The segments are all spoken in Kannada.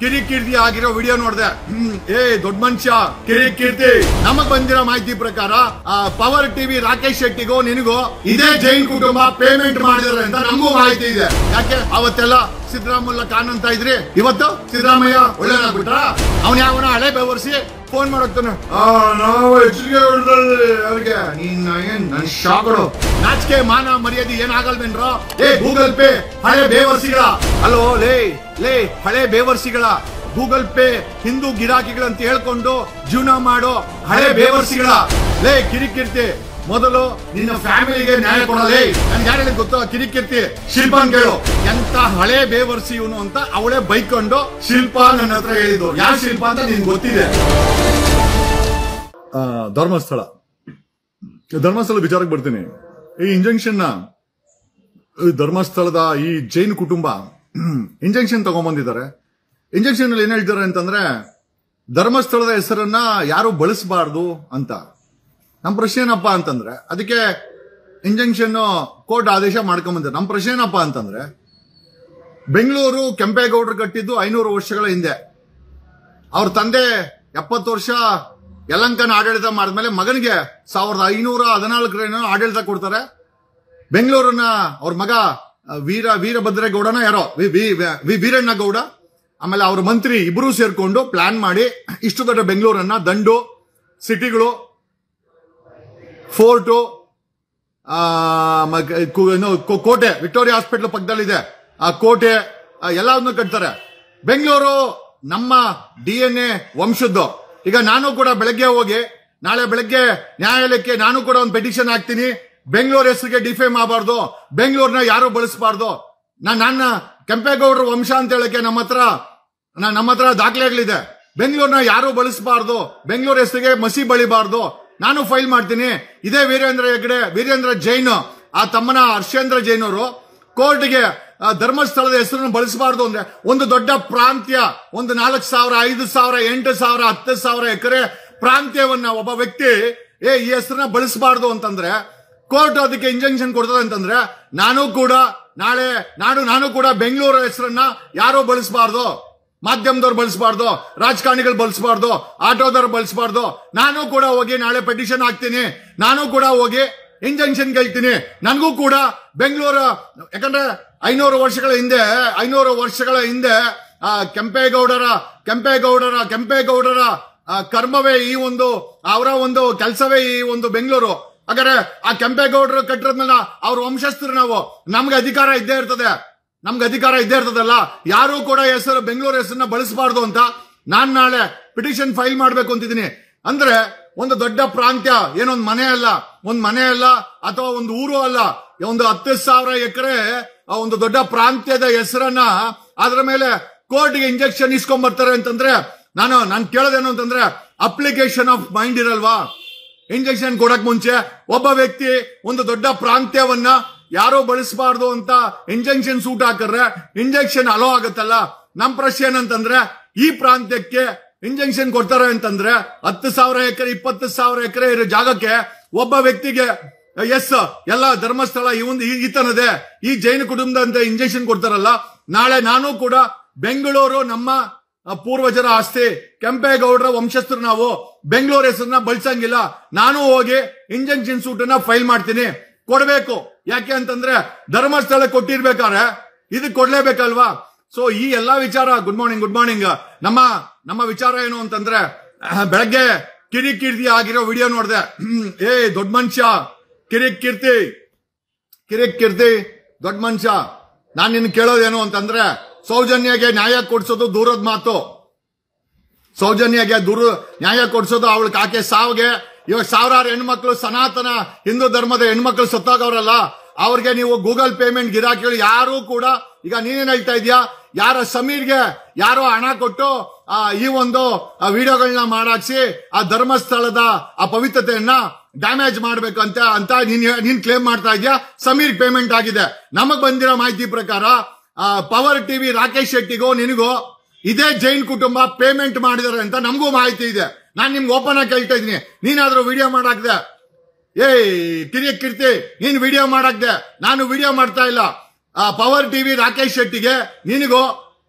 ಕಿರಿಕೀರ್ತಿ ಆಗಿರೋ ವಿಡಿಯೋ ನೋಡಿದೆ. ದೊಡ್ಡ ಮನುಷ್ಯ ಕಿರಿಕೀರ್ತಿ. ನಮಗ್ ಬಂದಿರೋ ಮಾಹಿತಿ ಪ್ರಕಾರ ಪವರ್ ಟಿವಿ ರಾಕೇಶ್ ಶೆಟ್ಟಿಗೋ ನಿನಗೋ ಇದೇ ಜೈನ್ ಕುಟುಂಬ ಪೇಮೆಂಟ್ ಮಾಡಿದಾರೆ ಅಂತ ನಮಗೂ ಮಾಹಿತಿ ಇದೆ. ಯಾಕೆ ಅವತ್ತೆಲ್ಲ ಸಿದ್ದರಾಮಯ್ಯ ಖಾನ್ ಅಂತ ಇದ್ರಿ, ಇವತ್ತು ಸಿದ್ದರಾಮಯ್ಯ ಒಳ್ಳೆದಾಗ್ಬಿಟ್ರ? ಅವನ್ ಯಾವನ ಹಳೆ ಬೆವರ್ಸಿ ಫೋನ್ ಮಾಡಕ್ತಾನೆ, ನಾವು ಹೆಚ್ಚಿಗೆ ಅವ್ರಿಗೆ ನನ್ ಶಾಕಡು. ನಾಚಿಕೆ ಮಾನ ಮರ್ಯಾದೆ ಏನಾಗಲ್ವೇನ್ರೋ? ಗೂಗಲ್ ಪೇ ಹಳೆ ಬೇವರ್ಸಿಗಳ ಅಲ್ಲೋ ಲೇ ಹಳೆ ಬೇವರ್ಸಿಗಳ ಗೂಗಲ್ ಪೇ ಹಿಂದೂ ಗಿರಾಕಿಗಳಂತ ಹೇಳ್ಕೊಂಡು ಜೀವನ ಮಾಡೋ ಹಳೆ ಬೇವರ್ಸಿಗಳ ಲೇ ಕಿರಿಕಿರ್ತಿ. ಮೊದಲು ನಿನ್ನ ಫ್ಯಾಮಿಲಿಗೆ ನ್ಯಾಯ ಕೊಡಲೇ. ನನ್ಗೆ ಯಾರು ಹೇಳಿ ಗೊತ್ತೋ ಕಿರಿಕಿರ್ತಿ? ಶಿಲ್ಪಾನ್ ಕೇಳು. ಎಂತ ಹಳೆ ಬೇವರ್ಸಿ ಇವನು ಅಂತ ಅವಳೇ ಬೈಕೊಂಡು ಶಿಲ್ಪಾ ನನ್ನ ಹತ್ರ ಹೇಳಿದ್ದು. ಯಾರು ಶಿಲ್ಪಾ ಅಂತ ನಿನ್ಗೆ ಗೊತ್ತಿದೆ. ಧರ್ಮಸ್ಥಳ ವಿಚಾರಕ್ಕೆ ಬರ್ತೀನಿ. ಈ ಇಂಜೆಕ್ಷನ್ ಧರ್ಮಸ್ಥಳದ ಈ ಜೈನ್ ಕುಟುಂಬ ಇಂಜೆಕ್ಷನ್ ತಗೊಂಡ್ಬಂದಿದ್ದಾರೆ. ಇಂಜೆಕ್ಷನ್ ಅಲ್ಲಿ ಏನ್ ಹೇಳ್ತಾರೆ ಅಂತಂದ್ರೆ ಧರ್ಮಸ್ಥಳದ ಹೆಸರನ್ನ ಯಾರು ಬಳಸಬಾರ್ದು ಅಂತ. ನಮ್ಮ ಪ್ರಶ್ನೆ ಏನಪ್ಪಾ ಅಂತಂದ್ರೆ ಅದಕ್ಕೆ ಇಂಜೆಕ್ಷನ್ ಕೋರ್ಟ್ ಆದೇಶ ಮಾಡ್ಕೊಂಬಂದಿದ್ದಾರೆ. ನಮ್ಮ ಪ್ರಶ್ನೆ ಏನಪ್ಪಾ ಅಂತಂದ್ರೆ ಬೆಂಗಳೂರು ಕೆಂಪೇಗೌಡರು ಕಟ್ಟಿದ್ದು 500 ವರ್ಷಗಳ ಹಿಂದೆ. ಅವ್ರ ತಂದೆ 70 ವರ್ಷ ಯಲಂಕನ ಆಡಳಿತ ಮಾಡಿದ್ಮೇಲೆ ಮಗನಿಗೆ 1514 ಆಡಳಿತ ಕೊಡ್ತಾರೆ. ಬೆಂಗಳೂರನ್ನ ಅವ್ರ ಮಗ ವೀರಭದ್ರೇಗೌಡನ ಯಾರೋ ವೀರಣ್ಣ ಗೌಡ ಆಮೇಲೆ ಅವ್ರ ಮಂತ್ರಿ ಇಬ್ರು ಸೇರ್ಕೊಂಡು ಪ್ಲಾನ್ ಮಾಡಿ ಇಷ್ಟು ದೊಡ್ಡ ಬೆಂಗಳೂರನ್ನ ದಂಡು ಸಿಟಿಗಳು, ಫೋರ್ಟು, ಕೋಟೆ, ವಿಕ್ಟೋರಿಯಾ ಹಾಸ್ಪಿಟಲ್ ಪಕ್ಕದಲ್ಲಿದೆ ಆ ಕೋಟೆ ಎಲ್ಲವನ್ನು ಕಟ್ತಾರೆ. ಬೆಂಗಳೂರು ನಮ್ಮ DNA ವಂಶದ್ದು. ಈಗ ನಾನು ಕೂಡ ಬೆಳಗ್ಗೆ ಹೋಗಿ ನಾಳೆ ಬೆಳಗ್ಗೆ ನ್ಯಾಯಾಲಯಕ್ಕೆ ನಾನು ಕೂಡ ಒಂದು ಪೆಟಿಷನ್ ಹಾಕ್ತೀನಿ. ಬೆಂಗಳೂರು ಹೆಸರಿಗೆ ಡಿಫೇಮ್ ಆಗಬಾರ್ದು, ಬೆಂಗಳೂರನ್ನ ಯಾರು ಬಳಸಬಾರ್ದು. ನನ್ನ ಕೆಂಪೇಗೌಡರ ವಂಶ ಅಂತ ಹೇಳಕ್ಕೆ ನಮ್ಮ ಹತ್ರ ದಾಖಲೆಗಳಿದೆ. ಬೆಂಗಳೂರನ್ನ ಯಾರು ಬಳಸಬಾರ್ದು, ಬೆಂಗಳೂರು ಹೆಸರಿಗೆ ಮಸಿ ಬಳಿಬಾರ್ದು. ನಾನು ಫೈಲ್ ಮಾಡ್ತೀನಿ. ಇದೇ ವೀರೇಂದ್ರ ಜೈನ್ ಆ ತಮ್ಮನ ಹರ್ಷೇಂದ್ರ ಜೈನ್ ಅವರು ಕೋರ್ಟ್ಗೆ ಧರ್ಮಸ್ಥಳದ ಹೆಸರನ್ನು ಬಳಸಬಾರ್ದು ಅಂದ್ರೆ ಒಂದು ದೊಡ್ಡ ಪ್ರಾಂತ್ಯ, ಒಂದು 4,000, 5,000, 8,000, 10,000 ಎಕರೆ ಪ್ರಾಂತ್ಯವನ್ನ ಒಬ್ಬ ವ್ಯಕ್ತಿ ಈ ಹೆಸರನ್ನ ಬಳಸಬಾರ್ದು ಅಂತಂದ್ರೆ ಕೋರ್ಟ್ ಅದಕ್ಕೆ ಇಂಜೆಕ್ಷನ್ ಕೊಡ್ತದೆ ಅಂತಂದ್ರೆ ನಾನು ಕೂಡ ಬೆಂಗಳೂರು ಹೆಸರನ್ನ ಯಾರೋ ಬಳಸಬಾರ್ದು, ಮಾಧ್ಯಮದವ್ರು ಬಳಸಬಾರ್ದು, ರಾಜಕಾರಣಿಗಳು ಬಳಸಬಾರ್ದು, ಆಟೋದವ್ರು ಬಳಸಬಾರ್ದು. ನಾನು ಕೂಡ ಹೋಗಿ ನಾಳೆ ಪೆಟಿಷನ್ ಹಾಕ್ತೀನಿ. ನಾನು ಕೂಡ ಹೋಗಿ ಇಂಜೆಕ್ಷನ್ ಕೇಳ್ತೀನಿ. ನನಗೂ ಕೂಡ ಬೆಂಗಳೂರು, ಯಾಕಂದ್ರೆ 500 ವರ್ಷಗಳ ಹಿಂದೆ ಕೆಂಪೇಗೌಡರ ಕರ್ಮವೇ ಈ ಒಂದು ಅವರ ಒಂದು ಕೆಲಸವೇ ಈ ಒಂದು ಬೆಂಗಳೂರು. ಹಾಗಾದ್ರೆ ಆ ಕೆಂಪೇಗೌಡರು ಕಟ್ಟಿರೋದ್ಮೇಲೆ ಅವ್ರ ವಂಶಸ್ಥರು ನಾವು, ನಮ್ಗೆ ಅಧಿಕಾರ ಇದ್ದೇ ಇರ್ತದಲ್ಲ. ಯಾರು ಕೂಡ ಬೆಂಗಳೂರು ಹೆಸರನ್ನ ಬಳಸಬಾರ್ದು ಅಂತ ನಾನ್ ನಾಳೆ ಪಿಟಿಷನ್ ಫೈಲ್ ಮಾಡ್ಬೇಕು ಅಂತಿದ್ದೀನಿ. ಅಂದ್ರೆ ಒಂದು ದೊಡ್ಡ ಪ್ರಾಂತ್ಯ, ಏನೊಂದು ಮನೆ ಅಲ್ಲ ಅಥವಾ ಒಂದು ಊರು ಅಲ್ಲ, ಒಂದು 10,000 ಎಕರೆ ಒಂದು ದೊಡ್ಡ ಪ್ರಾಂತ್ಯದ ಹೆಸರನ್ನ ಅದ್ರ ಮೇಲೆ ಕೋರ್ಟ್ಗೆ ಇಂಜೆಕ್ಷನ್ ಇಸ್ಕೊಂಡ್ ಬರ್ತಾರೆ ಅಂತಂದ್ರೆ ನಾನು ಕೇಳೋದೇನು ಅಂತಂದ್ರೆ ಅಪ್ಲಿಕೇಶನ್ ಆಫ್ ಮೈಂಡ್ ಇರಲ್ವಾ? ಇಂಜೆಕ್ಷನ್ ಕೊಡಕ್ ಮುಂಚೆ ಒಬ್ಬ ವ್ಯಕ್ತಿ ಒಂದು ದೊಡ್ಡ ಪ್ರಾಂತ್ಯವನ್ನ ಯಾರೋ ಬಳಸಬಾರ್ದು ಅಂತ ಇಂಜೆಕ್ಷನ್ ಸೂಟ್ ಹಾಕಿದ್ರೆ ಇಂಜೆಕ್ಷನ್ ಅಲೋ ಆಗತ್ತಲ್ಲ. ನಮ್ ಪ್ರಶ್ನೆ ಏನಂತಂದ್ರೆ ಈ ಪ್ರಾಂತ್ಯಕ್ಕೆ ಇಂಜೆಕ್ಷನ್ ಕೊಡ್ತಾರೆ ಅಂತಂದ್ರೆ 10,000 ಎಕರೆ 20,000 ಎಕರೆ ಇರೋ ಜಾಗಕ್ಕೆ ಒಬ್ಬ ವ್ಯಕ್ತಿಗೆ ಎಲ್ಲ ಧರ್ಮಸ್ಥಳ ಈತನದೇ ಈ ಜೈನ ಕುಟುಂಬದಂತೆ ಇಂಜೆಕ್ಷನ್ ಕೊಡ್ತಾರಲ್ಲ. ನಾಳೆ ನಾನು ಕೂಡ ಬೆಂಗಳೂರು ನಮ್ಮ ಪೂರ್ವಜರ ಆಸ್ತಿ, ಕೆಂಪೇಗೌಡರ ವಂಶಸ್ಥರು ನಾವು, ಬೆಂಗಳೂರು ಹೆಸರನ್ನ ಬಳಸಂಗಿಲ್ಲ. ನಾನು ಹೋಗಿ ಇಂಜೆಕ್ಷನ್ ಸೂಟನ್ನ ಫೈಲ್ ಮಾಡ್ತೀನಿ, ಕೊಡ್ಬೇಕು. ಯಾಕೆ ಅಂತಂದ್ರೆ ಧರ್ಮಸ್ಥಳ ಕೊಟ್ಟಿರ್ಬೇಕಾದ್ರೆ ಇದು ಕೊಡ್ಲೇಬೇಕಲ್ವಾ? ಸೊ ಈ ಎಲ್ಲಾ ವಿಚಾರ ಗುಡ್ ಮಾರ್ನಿಂಗ್ ನಮ್ಮ ವಿಚಾರ ಏನು ಅಂತಂದ್ರೆ ಬೆಳಗ್ಗೆ ಕಿರಿಕೀರ್ತಿ ಆಗಿರೋ ವಿಡಿಯೋ ನೋಡಿದೆ. ದೊಡ್ಡ ಮನುಷ್ಯ ಕಿರಿಕೀರ್ತಿ ದೊಡ್ಡ ಮನುಷ್ಯ. ನಾನ್ ನಿನ್ ಕೇಳೋದೇನು ಅಂತಂದ್ರೆ ಸೌಜನ್ಯಗೆ ನ್ಯಾಯ ಕೊಡ್ಸೋದು ದೂರದ ಮಾತು. ನ್ಯಾಯ ಕೊಡ್ಸೋದು ಅವಳಿಗೆ ಆಕೆ ಸಾವಿಗೆ. ಇವಾಗ 1000 ಹೆಣ್ಮಕ್ಳು ಸನಾತನ ಹಿಂದೂ ಧರ್ಮದ ಹೆಣ್ಮಕ್ಳು ಸತ್ತಾಗವ್ರಲ್ಲ, ಅವ್ರಿಗೆ ನೀವು ಗೂಗಲ್ ಪೇಮೆಂಟ್ ಗಿರಾಕಿಗಳು ಯಾರು ಕೂಡ ಈಗ ನೀನೇನ್ ಹೇಳ್ತಾ ಇದೀಯಾ? ಸಮೀರ್ಗೆ ಯಾರೋ ಹಣ ಕೊಟ್ಟು ಈ ಒಂದು ವಿಡಿಯೋಗಳನ್ನ ಮಾಡಾಕ್ಸಿ ಆ ಧರ್ಮಸ್ಥಳದ ಆ ಪವಿತ್ರತೆಯನ್ನ ಡ್ಯಾಮೇಜ್ ಮಾಡ್ಬೇಕಂತ ನೀನ್ ಕ್ಲೇಮ್ ಮಾಡ್ತಾ ಇದೀಯಾ. ಸಮೀರ್ ಪೇಮೆಂಟ್ ಆಗಿದೆ. ನಮಗ್ ಬಂದಿರೋ ಮಾಹಿತಿ ಪ್ರಕಾರ ಪವರ್ ಟಿವಿ ರಾಕೇಶ್ ಶೆಟ್ಟಿಗೋ ನಿನಗೋ ಇದೇ ಜೈನ್ ಕುಟುಂಬ ಪೇಮೆಂಟ್ ಮಾಡಿದಾರೆ ಅಂತ ನಮಗೂ ಮಾಹಿತಿ ಇದೆ. ನಾನ್ ನಿಮ್ಗೆ ಓಪನ್ ಆಗಿ ಕೇಳ್ತಾ ಇದೀನಿ. ನೀನಾದ್ರೂ ವಿಡಿಯೋ ಮಾಡಾಕ್ದೆ? ಕಿರಿಕೀರ್ತಿ ನೀನ್ ವಿಡಿಯೋ ಮಾಡಾಕ್ದೆ, ನಾನು ವಿಡಿಯೋ ಮಾಡ್ತಾ ಇಲ್ಲ. ಪವರ್ ಟಿವಿ ರಾಕೇಶ್ ಶೆಟ್ಟಿಗೆ ನಿನಗೋ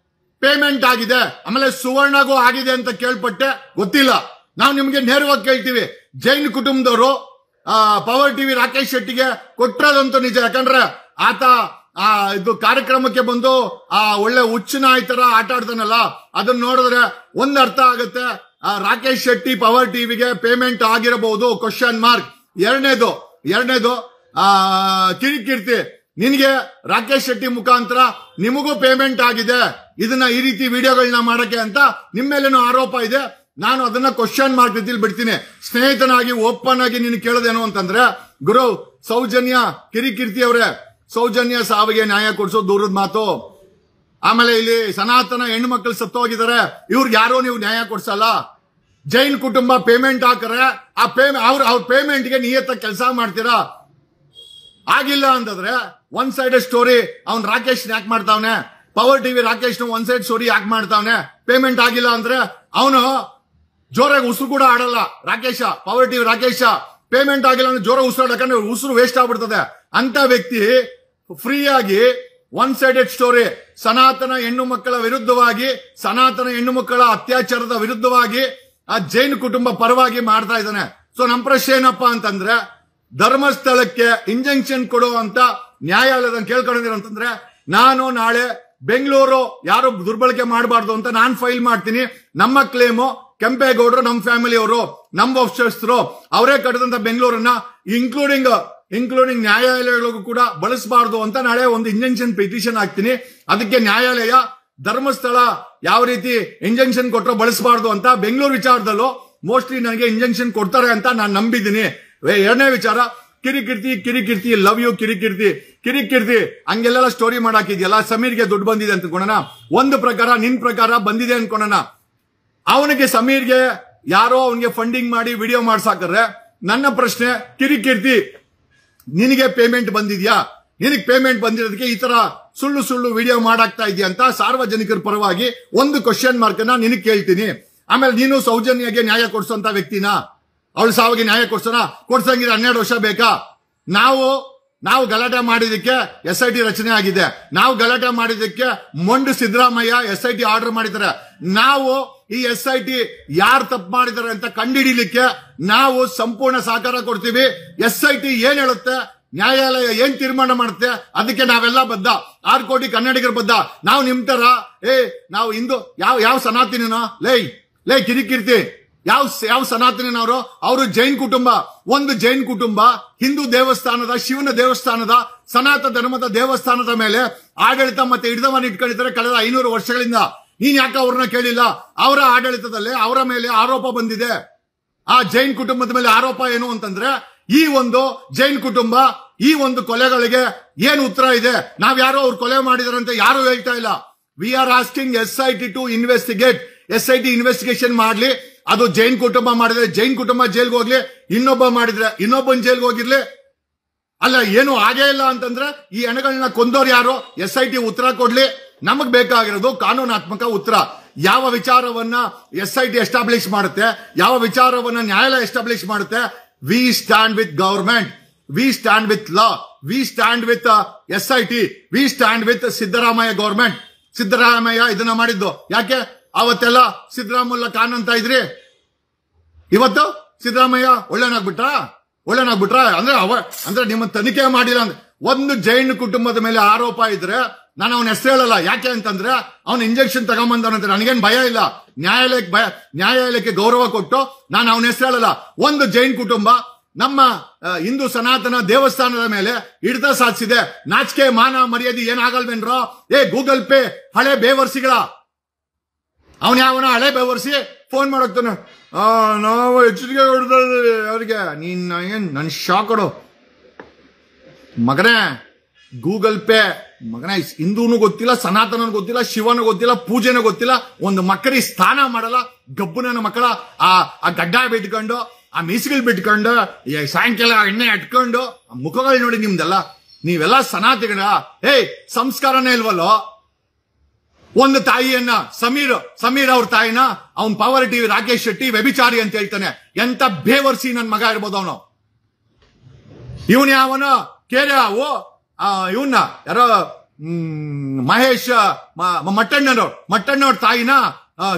ಪೇಮೆಂಟ್ ಆಗಿದೆ. ಆಮೇಲೆ ಸುವರ್ಣಗೂ ಆಗಿದೆ ಅಂತ ಕೇಳ್ಪಟ್ಟೆ, ಗೊತ್ತಿಲ್ಲ. ನಾವು ನಿಮ್ಗೆ ನೇರವಾಗಿ ಕೇಳ್ತೀವಿ, ಜೈನ್ ಕುಟುಂಬದವರು ಪವರ್ ಟಿವಿ ರಾಕೇಶ್ ಶೆಟ್ಟಿಗೆ ಕೊಟ್ಟಿರೋದಂತೂ ನಿಜ. ಯಾಕಂದ್ರೆ ಆತ ಇದು ಕಾರ್ಯಕ್ರಮಕ್ಕೆ ಬಂದು ಒಳ್ಳೆ ಹುಚ್ಚಿನ ತರ ಆಟ ಆಡ್ತಾನಲ್ಲ, ಅದನ್ನ ನೋಡಿದ್ರೆ ಒಂದ್ ಅರ್ಥ ಆಗುತ್ತೆ, ರಾಕೇಶ್ ಶೆಟ್ಟಿ ಪವರ್ ಟಿವಿಗೆ ಪೇಮೆಂಟ್ ಆಗಿರಬಹುದು ಕ್ವಶನ್ ಮಾರ್ಕ್. ಎರಡನೇದು ಕಿರಿಕೀರ್ತಿ, ನಿನ್ಗೆ ರಾಕೇಶ್ ಶೆಟ್ಟಿ ಮುಖಾಂತರ ನಿಮಗೂ ಪೇಮೆಂಟ್ ಆಗಿದೆ ಇದನ್ನ ಈ ರೀತಿ ವಿಡಿಯೋಗಳನ್ನ ಮಾಡಕ್ಕೆ ಅಂತ ನಿಮ್ಮ ಮೇಲೇನೂ ಆರೋಪ ಇದೆ. ನಾನು ಅದನ್ನ ಕ್ವಶನ್ ಮಾರ್ಕ್ ರೀತಿಯಲ್ಲಿ ಬಿಡ್ತೀನಿ. ಸ್ನೇಹಿತನಾಗಿ ಓಪನ್ ಆಗಿ ನೀನು ಕೇಳೋದೇನು ಅಂತಂದ್ರೆ, ಗುರು ಸೌಜನ್ಯ ಕಿರಿಕೀರ್ತಿ ಅವರೇ, ಸೌಜನ್ಯ ಸಾವಿಗೆ ನ್ಯಾಯ ಕೊಡಿಸೋ ದೂರದ ಮಾತು. ಆಮೇಲೆ ಇಲ್ಲಿ ಸನಾತನ ಹೆಣ್ಣು ಮಕ್ಕಳು ಸತ್ತೋಗಿದ್ದಾರೆ, ಇವ್ರಿಗೆ ಯಾರೋ ನೀವು ನ್ಯಾಯ ಕೊಡ್ಸಲ್ಲ. ಜೈನ್ ಕುಟುಂಬ ಪೇಮೆಂಟ್ ಹಾಕರೆ ಅವ್ರ ಪೇಮೆಂಟ್ಗೆ ನಿಯತ್ತ ಕೆಲಸ ಮಾಡ್ತೀರಾ. ಆಗಿಲ್ಲ ಅಂತಂದ್ರೆ ಒನ್ ಸೈಡ್ ಸ್ಟೋರಿ ಅವ್ನ್ ರಾಕೇಶ್ ಯಾಕೆ ಮಾಡ್ತಾವನೆ, power TV Rakesh one side story ಯಾಕೆ ಮಾಡ್ತಾವನೆ. ಪೇಮೆಂಟ್ ಆಗಿಲ್ಲ ಅಂದ್ರೆ ಅವನು ಜೋರಾಗಿ ಉಸಿರು ಕೂಡ ಆಡಲ್ಲ. Rakesh power TV Rakesh payment ಆಗಿಲ್ಲ ಅಂದ್ರೆ ಜೋರ ಉಸಿರು ಆಡಕಂದ್ರೆ ಉಸಿರು ವೇಸ್ಟ್ ಆಗ್ಬಿಡ್ತದೆ. ಅಂತ ವ್ಯಕ್ತಿ ಫ್ರೀ ಆಗಿ ಒನ್ ಸೈಡೆಡ್ ಸ್ಟೋರಿ ಸನಾತನ ಹೆಣ್ಣು ಮಕ್ಕಳ ವಿರುದ್ಧವಾಗಿ, ಸನಾತನ ಹೆಣ್ಣು ಮಕ್ಕಳ ಅತ್ಯಾಚಾರದ ವಿರುದ್ಧವಾಗಿ ಆ ಜೈನ್ ಕುಟುಂಬ ಪರವಾಗಿ ಮಾಡ್ತಾ ಇದ್ದಾನೆ. ಸೊ ನಮ್ಮ ಪ್ರಶ್ನೆ ಏನಪ್ಪಾ ಅಂತಂದ್ರೆ, ಧರ್ಮಸ್ಥಳಕ್ಕೆ ಇಂಜೆಕ್ಷನ್ ಕೊಡುವಂತ ನ್ಯಾಯಾಲಯದ ಕೇಳ್ಕೊಂಡಿರಂತಂದ್ರೆ, ನಾನು ನಾಳೆ ಬೆಂಗಳೂರು ಯಾರು ದುರ್ಬಳಕೆ ಮಾಡಬಾರ್ದು ಅಂತ ನಾನು ಫೈಲ್ ಮಾಡ್ತೀನಿ. ನಮ್ಮ ಕ್ಲೇಮು ಕೆಂಪೇಗೌಡರು, ನಮ್ಮ ಫ್ಯಾಮಿಲಿ ಅವರು, ನಮ್ಮ ವಂಶಸ್ಥರು ಅವರೇ ಕಟ್ಟಿದಂತ ಬೆಂಗಳೂರನ್ನ ಇನ್ಕ್ಲೂಡಿಂಗ್ ನ್ಯಾಯಾಲಯಗಳಿಗೂ ಕೂಡ ಬಳಸಬಾರ್ದು ಅಂತ ನಾಳೆ ಒಂದು ಇಂಜೆಕ್ಷನ್ ಪಿಟಿಷನ್ ಹಾಕ್ತೀನಿ. ಅದಕ್ಕೆ ನ್ಯಾಯಾಲಯ ಧರ್ಮಸ್ಥಳ ಯಾವ ರೀತಿ ಇಂಜೆಕ್ಷನ್ ಕೊಟ್ಟರು ಬಳಸಬಾರ್ದು ಅಂತ ಬೆಂಗಳೂರು ವಿಚಾರದಲ್ಲೂ ಮೋಸ್ಟ್ಲಿ ನನಗೆ ಇಂಜೆಕ್ಷನ್ ಕೊಡ್ತಾರೆ ಅಂತ ನಾನು ನಂಬಿದ್ದೀನಿ. ಎರಡನೇ ವಿಚಾರ, ಕಿರಿಕೀರ್ತಿ ಲವ್ ಯು ಕಿರಿಕೀರ್ತಿ ಹಂಗೆಲ್ಲ ಸ್ಟೋರಿ ಮಾಡಾಕಿದ್ಯಲ್ಲ, ಸಮೀರ್ಗೆ ದುಡ್ಡು ಬಂದಿದೆ ಅಂತ ಅನ್ಕೊಳ್ಳೋಣ. ಒಂದು ಪ್ರಕಾರ ನಿನ್ ಪ್ರಕಾರ ಬಂದಿದೆ ಅನ್ಕೊಳ್ಳೋಣ. ಅವನಿಗೆ ಸಮೀರ್ಗೆ ಯಾರೋ ಅವನಿಗೆ ಫಂಡಿಂಗ್ ಮಾಡಿ ವಿಡಿಯೋ ಮಾಡ್ಸಾಕ್ರೆ, ನನ್ನ ಪ್ರಶ್ನೆ ಕಿರಿಕೀರ್ತಿ ನಿನಗೆ ಪೇಮೆಂಟ್ ಬಂದಿದ್ಯಾ? ನಿನಗೆ ಪೇಮೆಂಟ್ ಬಂದಿರೋದಕ್ಕೆ ಈ ತರ ಸುಳ್ಳು ವಿಡಿಯೋ ಮಾಡಾಕ್ತಾ ಇದೆಯಾ ಅಂತ ಸಾರ್ವಜನಿಕರ ಪರವಾಗಿ ಒಂದು ಕ್ವಶನ್ ಮಾರ್ಕ್ ಅನ್ನ ನಿನಗೆ ಕೇಳ್ತೀನಿ. ಆಮೇಲೆ ನೀನು ಸೌಜನ್ಯಗೆ ನ್ಯಾಯ ಕೊಡ್ಸೋಂತ ವ್ಯಕ್ತಿನ, ಅವಳು ಸಾವಿಗೆ ನ್ಯಾಯ ಕೊಡ್ಸಂಗಿದ್ರೆ 12 ವರ್ಷ ಬೇಕಾ? ನಾವು ಗಲಾಟೆ ಮಾಡಿದಕ್ಕೆ SIT ರಚನೆ ಆಗಿದೆ. ನಾವು ಗಲಾಟೆ ಮಾಡಿದಕ್ಕೆ ಮೊಂಡು ಸಿದ್ದರಾಮಯ್ಯ SIT ಆರ್ಡರ್ ಮಾಡಿದ್ದಾರೆ. ನಾವು ಈ SIT ಯಾರು ತಪ್ಪು ಮಾಡಿದ್ದಾರೆ ಅಂತ ಕಂಡುಹಿಡಿಲಿಕ್ಕೆ ನಾವು ಸಂಪೂರ್ಣ ಸಹಕಾರ ಕೊಡ್ತೀವಿ. SIT ಏನ್ ಹೇಳುತ್ತೆ, ನ್ಯಾಯಾಲಯ ಏನ್ ತೀರ್ಮಾನ ಮಾಡುತ್ತೆ ಅದಕ್ಕೆ ನಾವೆಲ್ಲ ಬದ್ಧ. 6 ಕೋಟಿ ಕನ್ನಡಿಗರ ಬದ್ಧ. ನಾವು ನಿಮ್ ತರ ನಾವು ಹಿಂದೂ ಯಾವ ಸನಾತನಿನೋ ಲೈ ಕಿರಿಕೀರ್ತಿ ಯಾವ ಸನಾತನಿನವರು? ಅವರು ಜೈನ್ ಕುಟುಂಬ. ಒಂದು ಜೈನ್ ಕುಟುಂಬ ಹಿಂದೂ ದೇವಸ್ಥಾನದ, ಶಿವನ ದೇವಸ್ಥಾನದ, ಸನಾತನ ಧರ್ಮದ ದೇವಸ್ಥಾನದ ಮೇಲೆ ಆಡಳಿತ ಮತ್ತೆ ಹಿಡಿದವನ್ನು ಇಟ್ಕೊಂಡಿದ್ದಾರೆ ಕಳೆದ 500 ವರ್ಷಗಳಿಂದ. ನೀನ್ ಯಾಕೆ ಅವ್ರನ್ನ ಕೇಳಿಲ್ಲ? ಅವರ ಆಡಳಿತದಲ್ಲೇ ಅವರ ಮೇಲೆ ಆರೋಪ ಬಂದಿದೆ. ಆ ಜೈನ್ ಕುಟುಂಬದ ಮೇಲೆ ಆರೋಪ ಏನು ಅಂತಂದ್ರೆ, ಈ ಒಂದು ಜೈನ್ ಕುಟುಂಬ ಈ ಒಂದು ಕೊಲೆಗಳಿಗೆ ಏನು ಉತ್ತರ ಇದೆ? ನಾವ್ಯಾರೋ ಅವ್ರು ಕೊಲೆ ಮಾಡಿದಾರೆ ಅಂತ ಯಾರು ಹೇಳ್ತಾ ಇಲ್ಲ. We are asking SIT to investigate. SIT investigation ಮಾಡ್ಲಿ. ಅದು ಜೈನ್ ಕುಟುಂಬ ಮಾಡಿದ್ರೆ ಜೈನ್ ಕುಟುಂಬ ಜೈಲ್ಗೆ ಹೋಗ್ಲಿ, ಇನ್ನೊಬ್ಬ ಮಾಡಿದ್ರೆ ಇನ್ನೊಬ್ಬನ್ ಜೈಲ್ಗೆ ಹೋಗಿರ್ಲಿ. ಅಲ್ಲ, ಏನು ಆಗೇ ಇಲ್ಲ ಅಂತಂದ್ರೆ ಈ ಹೆಣಗಳನ್ನ ಕೊಂದೋರು ಯಾರು? SIT ಉತ್ತರ ಕೊಡ್ಲಿ. ನಮಗ್ ಬೇಕಾಗಿರೋದು ಕಾನೂನಾತ್ಮಕ ಉತ್ತರ. ಯಾವ ವಿಚಾರವನ್ನ SIT ಎಸ್ಟಾಬ್ಲಿಷ್ ಮಾಡುತ್ತೆ, ಯಾವ ವಿಚಾರವನ್ನ ನ್ಯಾಯಾಲಯ ಎಸ್ಟಾಬ್ಲಿಷ್ ಮಾಡುತ್ತೆ. We stand with government, we stand with law, we stand with SIT, we stand with Siddaramaiah government. Siddaramaiah ಇದನ್ನ ಮಾಡಿದ್ದು ಯಾಕೆ? ಅವತ್ತೆಲ್ಲ ಸಿದ್ದರಾಮಯ್ಯ ಖಾನ್ ಅಂತ ಇದ್ರಿ, ಇವತ್ತು ಸಿದ್ದರಾಮಯ್ಯ ಒಳ್ಳೆನಾಗ್ಬಿಟ್ರ ಅಂದ್ರೆ ನಿಮ್ಮ ತನಿಖೆ ಮಾಡಿಲ್ಲ ಅಂದ್ರೆ. ಒಂದು ಜೈನ್ ಕುಟುಂಬದ ಮೇಲೆ ಆರೋಪ ಇದ್ರೆ ನಾನು ಅವನ ಹೆಸರು ಹೇಳಲ್ಲ. ಯಾಕೆ ಅಂತಂದ್ರೆ ಅವನು ಇಂಜೆಕ್ಷನ್ ತಗೊಂಬಂದವನಂತ ನನಗೇನ್ ಭಯ ಇಲ್ಲ. ನ್ಯಾಯಾಲಯಕ್ಕೆ ಗೌರವ ಕೊಟ್ಟು ನಾನು ಅವನ ಹೆಸರು ಹೇಳಲ್ಲ. ಒಂದು ಜೈನ್ ಕುಟುಂಬ ನಮ್ಮ ಹಿಂದೂ ಸನಾತನ ದೇವಸ್ಥಾನದ ಮೇಲೆ ಹಿಡಿತ ಸಾಧಿಸಿದೆ. ನಾಚಿಕೆ ಮಾನ ಮರ್ಯಾದೆ ಏನಾಗಲ್ವೇನ್ರೋ? ಗೂಗಲ್ ಪೇ ಹಳೆ ಬೇವರ್ಸಿಗಳ ಅವನ ಯಾವನ ಹಳೆ ಬೇವರ್ಸಿ ಫೋನ್ ಮಾಡೋಗ್ತಾನೆ, ನಾವು ಎಚ್ಚರಿಕೆ ಕೊಡ್ತಾ ಇದ್ದೀವಿ ಅವ್ರಿಗೆ. ನನ್ ಶಾಕ್ ಕೊಡು ಮಗನೇ. ಗೂಗಲ್ ಪೇ ಮಗನೇ, ಹಿಂದೂನು ಗೊತ್ತಿಲ್ಲ, ಸನಾತನ ಗೊತ್ತಿಲ್ಲ, ಶಿವನು ಗೊತ್ತಿಲ್ಲ, ಪೂಜೆನೂ ಗೊತ್ತಿಲ್ಲ, ಒಂದು ಮಕ್ಕಳಿಗೆ ಸ್ಥಾನ ಮಾಡಲ್ಲ. ಗಬ್ಬುನ ಮಕ್ಕಳ ಆ ಗಡ್ಡ ಬಿಟ್ಕೊಂಡು, ಆ ಮೀಸುಗಳು ಬಿಟ್ಕೊಂಡು, ಸಾಯಂಕಾಲ ಎಣ್ಣೆ ಅಟ್ಕೊಂಡು ಮುಖಗಳು ನೋಡಿ ನಿಮ್ದೆಲ್ಲ. ನೀವೆಲ್ಲ ಸನಾತನಿಗಳ ಸಂಸ್ಕಾರನೇ ಇಲ್ವಲ್ಲೋ? ಒಂದು ತಾಯಿಯನ್ನ ಸಮೀರ್ ಅವ್ರ ತಾಯಿನ ಅವನ್ ಪವರ್ ಟಿವಿ ರಾಕೇಶ್ ಶೆಟ್ಟಿ ವ್ಯಭಿಚಾರಿ ಅಂತ ಹೇಳ್ತಾನೆ. ಎಂತ ಬೇವರ್ಸಿ ನನ್ ಮಗ ಇರ್ಬೋದು ಅವನು. ಇವನ್ ಯಾವನ ಇವನ್ನ ಯಾರೋ ಮಹೇಶ್ ಮಟ್ಟಣ್ಣನವ್ರ ತಾಯಿನ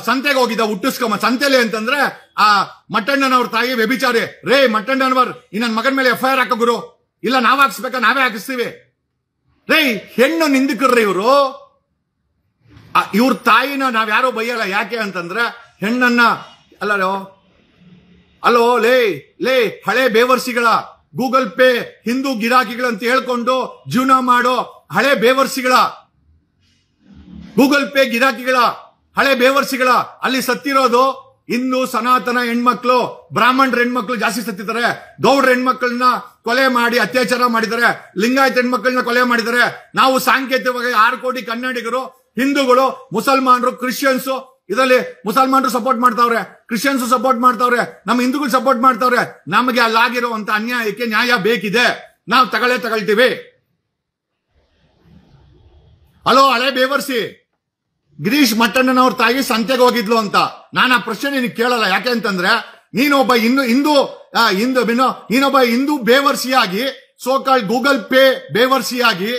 ಸಂತೆಗೆ ಹೋಗಿದ್ದ ಹುಟ್ಟಿಸ್ಕೊಂಬ ಸಂತೆಲಿ ಅಂತಂದ್ರೆ ಆ ಮಟ್ಟಣ್ಣನವ್ರ ತಾಯಿ ವ್ಯಭಿಚಾರಿ. ರೇ ಮಟ್ಟಣ್ಣನವರ್ ಈ ನನ್ನ ಮಗನ ಮೇಲೆ FIR ಹಾಕೋ ಗುರು, ಇಲ್ಲ ನಾವ್ ಹಾಕಿಸ್ಬೇಕಾ, ನಾವೇ ಹಾಕಿಸ್ತೀವಿ. ರೇ ಹೆಣ್ಣು ನಿಂದಕರ್ರಿ ಇವರು. ಇವ್ರ ತಾಯಿನ ನಾವ್ ಯಾರೋ ಬೈಯಲ್ಲ. ಯಾಕೆ ಅಂತಂದ್ರೆ ಹೆಣ್ಣನ್ನ ಅಲ್ಲೋ ಲೇ ಹಳೆ ಬೇವರ್ಸಿಗಳ ಗೂಗಲ್ ಪೇ ಹಿಂದೂ ಗಿರಾಕಿಗಳಂತ ಹೇಳ್ಕೊಂಡು ಜೀವನ ಮಾಡೋ ಹಳೆ ಬೇವರ್ಸಿಗಳ, ಗೂಗಲ್ ಪೇ ಗಿರಾಕಿಗಳ, ಹಳೆ ಬೇವರ್ಸಿಗಳ ಅಲ್ಲಿ ಸತ್ತಿರೋದು ಹಿಂದೂ ಸನಾತನ ಹೆಣ್ಮಕ್ಳು, ಬ್ರಾಹ್ಮಣರ ಹೆಣ್ಮಕ್ಳು ಜಾಸ್ತಿ ಸತ್ತಿದ್ದಾರೆ. ಗೌಡ್ರ ಹೆಣ್ಮಕ್ಳನ್ನ ಕೊಲೆ ಮಾಡಿ ಅತ್ಯಾಚಾರ ಮಾಡಿದ್ದಾರೆ. ಲಿಂಗಾಯತ ಹೆಣ್ಮಕ್ಳನ್ನ ಕೊಲೆ ಮಾಡಿದ್ದಾರೆ. ನಾವು ಸಾಂಕೇತಿಕವಾಗಿ 6 ಕೋಟಿ ಕನ್ನಡಿಗರು, ಹಿಂದೂಗಳು, ಮುಸಲ್ಮಾನರು, ಕ್ರಿಶ್ಚಿಯನ್ಸ್, ಇದರಲ್ಲಿ ಮುಸಲ್ಮಾನರು ಸಪೋರ್ಟ್ ಮಾಡ್ತಾವ್ರೆ, ಕ್ರಿಶ್ಚಿಯನ್ಸ್ ಸಪೋರ್ಟ್ ಮಾಡ್ತಾವ್ರೆ, ನಮ್ಮ ಹಿಂದೂಗಳು ಸಪೋರ್ಟ್ ಮಾಡ್ತಾವ್ರೆ. ನಮಗೆ ಅಲ್ಲಾಗಿರುವಂತ ಅನ್ಯಾಯಕ್ಕೆ ನ್ಯಾಯ ಬೇಕಿದೆ, ನಾವು ತಗೊಳ್ತೀವಿ. ಹಲೋ ಹಳೆ ಬೇವರ್ಸಿ, ಗಿರೀಶ್ ಮಟ್ಟಣ್ಣನವ್ರ ತಾಯಿ ಸಂತೆಗೆ ಹೋಗಿದ್ಲು ಅಂತ ನಾನು ಆ ಪ್ರಶ್ನೆ ನಿನಗೆ ಕೇಳಲ್ಲ. ಯಾಕೆ ಅಂತಂದ್ರೆ ನೀನೊಬ್ಬ ನೀನೊಬ್ಬ ಹಿಂದೂ ಬೇವರ್ಸಿಯಾಗಿ, ಸೋಕಾಲ್ ಗೂಗಲ್ ಪೇ ಬೇವರ್ಸಿಯಾಗಿ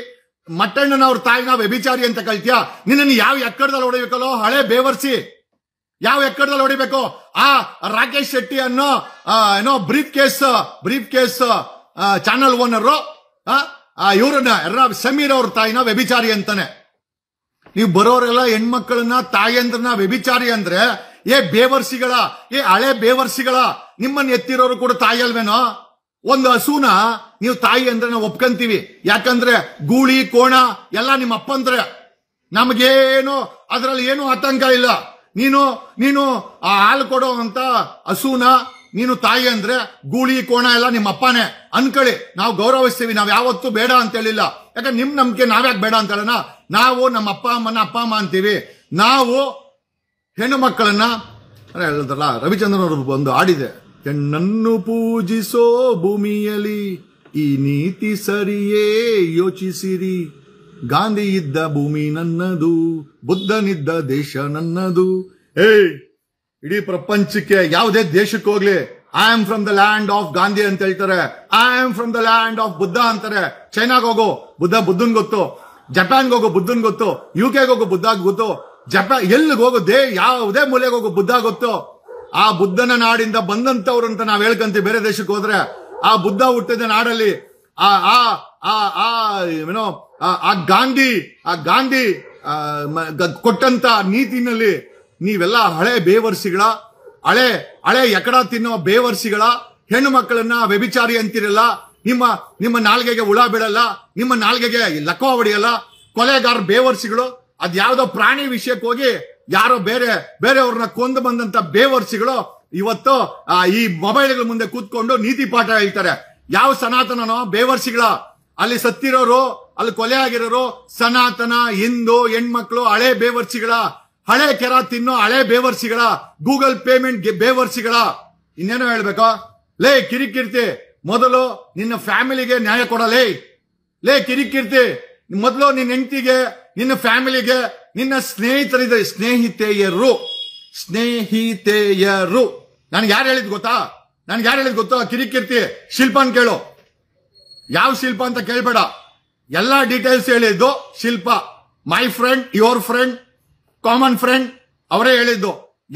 ಮಟ್ಟಣ್ಣನವ್ರ ತಾಯಿನ ವ್ಯಭಿಚಾರಿ ಅಂತ ಕಳ್ತೀಯ. ನಿನ್ನನ್ನು ಯಾವ ಎಕ್ಕಡದಲ್ಲಿ ಹೊಡಿಬೇಕಲ್ಲೋ ಹಳೆ ಬೇವರ್ಸಿ, ಯಾವ ಎಕ್ಕಡದಲ್ಲಿ ಹೊಡಿಬೇಕು? ಆ ರಾಕೇಶ್ ಶೆಟ್ಟಿ ಅನ್ನೋ ಏನೋ ಬ್ರೀಫ್ ಕೇಸ್ ಚಾನಲ್ ಓನರ್ ಇವ್ರನ್ನ ಸಮೀರ್ ಅವ್ರ ತಾಯಿನ ವ್ಯಭಿಚಾರಿ ಅಂತಾನೆ. ನೀವು ಬರೋರೆಲ್ಲ ಹೆಣ್ಮಕ್ಳನ್ನ ತಾಯಂದ್ರನ್ನ ವ್ಯಭಿಚಾರಿ ಅಂದ್ರೆ ಬೇವರ್ಸಿಗಳ, ಹಳೆ ಬೇವರ್ಸಿಗಳ, ನಿಮ್ಮನ್ನ ಎತ್ತಿರೋರು ಕೂಡ ತಾಯಿ ಅಲ್ವೇನೋ? ಒಂದು ಹಸುನ ನೀವು ತಾಯಿ ಅಂದ್ರೆ ನಾವು ಒಪ್ಕೊಂತೀವಿ. ಯಾಕಂದ್ರೆ ಗೂಳಿ ಕೋಣ ಎಲ್ಲ ನಿಮ್ಮ ಅಪ್ಪಂದ್ರೆ, ನಮಗೇನು ಅದ್ರಲ್ಲಿ ಏನು ಆತಂಕ ಇಲ್ಲ. ನೀನು ಆ ಹಾಲು ಕೊಡೋ ಅಂತ ಹಸುನ ನೀನು ತಾಯಿ ಅಂದ್ರೆ ಗೂಳಿ ಕೋಣ ಎಲ್ಲ ನಿಮ್ಮ ಅಪ್ಪನೇ ಅನ್ಕೊಳ್ಳಿ. ನಾವು ಗೌರವಿಸ್ತೀವಿ, ನಾವ್ ಯಾವತ್ತೂ ಬೇಡ ಅಂತ ಹೇಳಿಲ್ಲ. ಯಾಕಂದ್ರೆ ನಿಮ್ ನಂಬಿಕೆ ನಾವ್ಯಾಕೆ ಬೇಡ ಅಂತ ಹೇಳೋಣ? ನಾವು ನಮ್ಮ ಅಪ್ಪ ಅಮ್ಮ ಅಂತೀವಿ. ನಾವು ಹೆಣ್ಣು ಮಕ್ಕಳನ್ನ ಹೇಳಿದ್ರಲ್ಲ, ರವಿಚಂದ್ರನ್ ಅವರು ಒಂದು ಹಾಡಿದೆ, ಹೆಣ್ಣನ್ನು ಪೂಜಿಸೋ ಭೂಮಿಯಲ್ಲಿ ಈ ನೀತಿ ಸರಿಯೇ ಯೋಚಿಸಿರಿ. ಗಾಂಧಿ ಇದ್ದ ಭೂಮಿ ನನ್ನದು, ಬುದ್ಧನಿದ್ದ ದೇಶ ನನ್ನದು. ಇಡೀ ಪ್ರಪಂಚಕ್ಕೆ ಯಾವುದೇ ದೇಶಕ್ಕೆ ಹೋಗ್ಲಿ, I am from the land of Gandhi ಅಂತ ಹೇಳ್ತಾರೆ, I am from the land of Buddha ಅಂತಾರೆ. ಚೈನಾಗ ಹೋಗೋ ಬುದ್ಧನ್ ಗೊತ್ತು, ಜಪಾನ್ಗೆ ಹೋಗೋ ಬುದ್ಧನ್ ಗೊತ್ತು, UK ಹೋಗೋ ಬುದ್ಧ ಗೊತ್ತು, ಎಲ್ಲಿಗೆ ಹೋಗೋ ಯಾವುದೇ ಮೂಲೆಗೆ ಹೋಗೋ ಬುದ್ಧ ಗೊತ್ತು. ಆ ಬುದ್ಧನ ನಾಡಿಂದ ಬಂದಂತವ್ರು ಅಂತ ನಾವ್ ಹೇಳ್ಕಂತೀವಿ. ಬೇರೆ ದೇಶಕ್ಕೆ ಹೋದ್ರೆ ಆ ಬುದ್ಧ ಹುಟ್ಟಿದ ನಾಡಲ್ಲಿ ಏನೋ ಆ ಗಾಂಧಿ ಕೊಟ್ಟಂತ ನೀತಿನಲ್ಲಿ ನೀವೆಲ್ಲ ಹಳೆ ಬೇವರ್ಸಿಗಳ, ಹಳೆ ಎಕಡ ತಿನ್ನುವ ಬೇವರ್ಸಿಗಳ ಹೆಣ್ಣು ಮಕ್ಕಳನ್ನ ವ್ಯಭಿಚಾರಿ ಅಂತಿರಲ್ಲ. ನಿಮ್ಮ ನಾಲ್ಗೆಗೆ ಹುಳ ಬಿಡಲ್ಲ, ನಿಮ್ಮ ನಾಲ್ಗೆಗೆ ಲಕ್ವ ಹೊಡೆಯಲ್ಲ. ಕೊಲೆಗಾರ ಬೇವರ್ಸಿಗಳು ಅದ್ಯಾವುದೋ ಪ್ರಾಣಿ ವಿಷಯಕ್ಕೆ ಹೋಗಿ ಯಾರೋ ಬೇರೆಯವ್ರನ್ನ ಕೊಂದು ಬಂದಂತ ಬೇವರ್ಸಿಗಳು ಇವತ್ತು ಈ ಮೊಬೈಲ್ಗಳ ಮುಂದೆ ಕೂತ್ಕೊಂಡು ನೀತಿ ಪಾಠ ಹೇಳ್ತಾರೆ. ಯಾವ ಸನಾತನನೋ ಬೇವರ್ಸಿಗಳ? ಅಲ್ಲಿ ಸತ್ತಿರೋರು, ಅಲ್ಲಿ ಕೊಲೆ ಆಗಿರೋರು ಸನಾತನ ಹಿಂದೂ ಹೆಣ್ಮಕ್ಳು, ಹಳೆ ಬೇವರ್ಸಿಗಳ, ಹಳೆ ಕೆರ ತಿನ್ನೋ ಹಳೆ ಬೇವರ್ಸಿಗಳ, ಗೂಗಲ್ ಪೇಮೆಂಟ್ ಬೇವರ್ಸಿಗಳ. ಇನ್ನೇನೋ ಹೇಳ್ಬೇಕೋ? ಲೇ ಕಿರಿಕಿರ್ತಿ, ಮೊದಲು ನಿನ್ನ ಫ್ಯಾಮಿಲಿಗೆ ನ್ಯಾಯ ಕೊಡಲೇ. ಲೇ ಕಿರಿಕಿರ್ತಿ, ಮೊದಲು ನಿನ್ನ ಹೆಂಡತಿಗೆ, ನಿನ್ನ ಫ್ಯಾಮಿಲಿಗೆ, ನಿನ್ನ ಸ್ನೇಹಿತೆಯರು ನನ್ಗೆ ಯಾರು ಹೇಳಿದ್ ಗೊತ್ತಾ? ಕಿರಿಕಿರ್ತಿ ಶಿಲ್ಪನ್ ಕೇಳು. ಯಾವ ಶಿಲ್ಪ ಅಂತ ಕೇಳ್ಬೇಡ, ಎಲ್ಲಾ ಡೀಟೇಲ್ಸ್ ಹೇಳಿದ್ದು Shilpa. My friend, your friend, common friend ಅವರೇ ಹೇಳಿದ್ದು.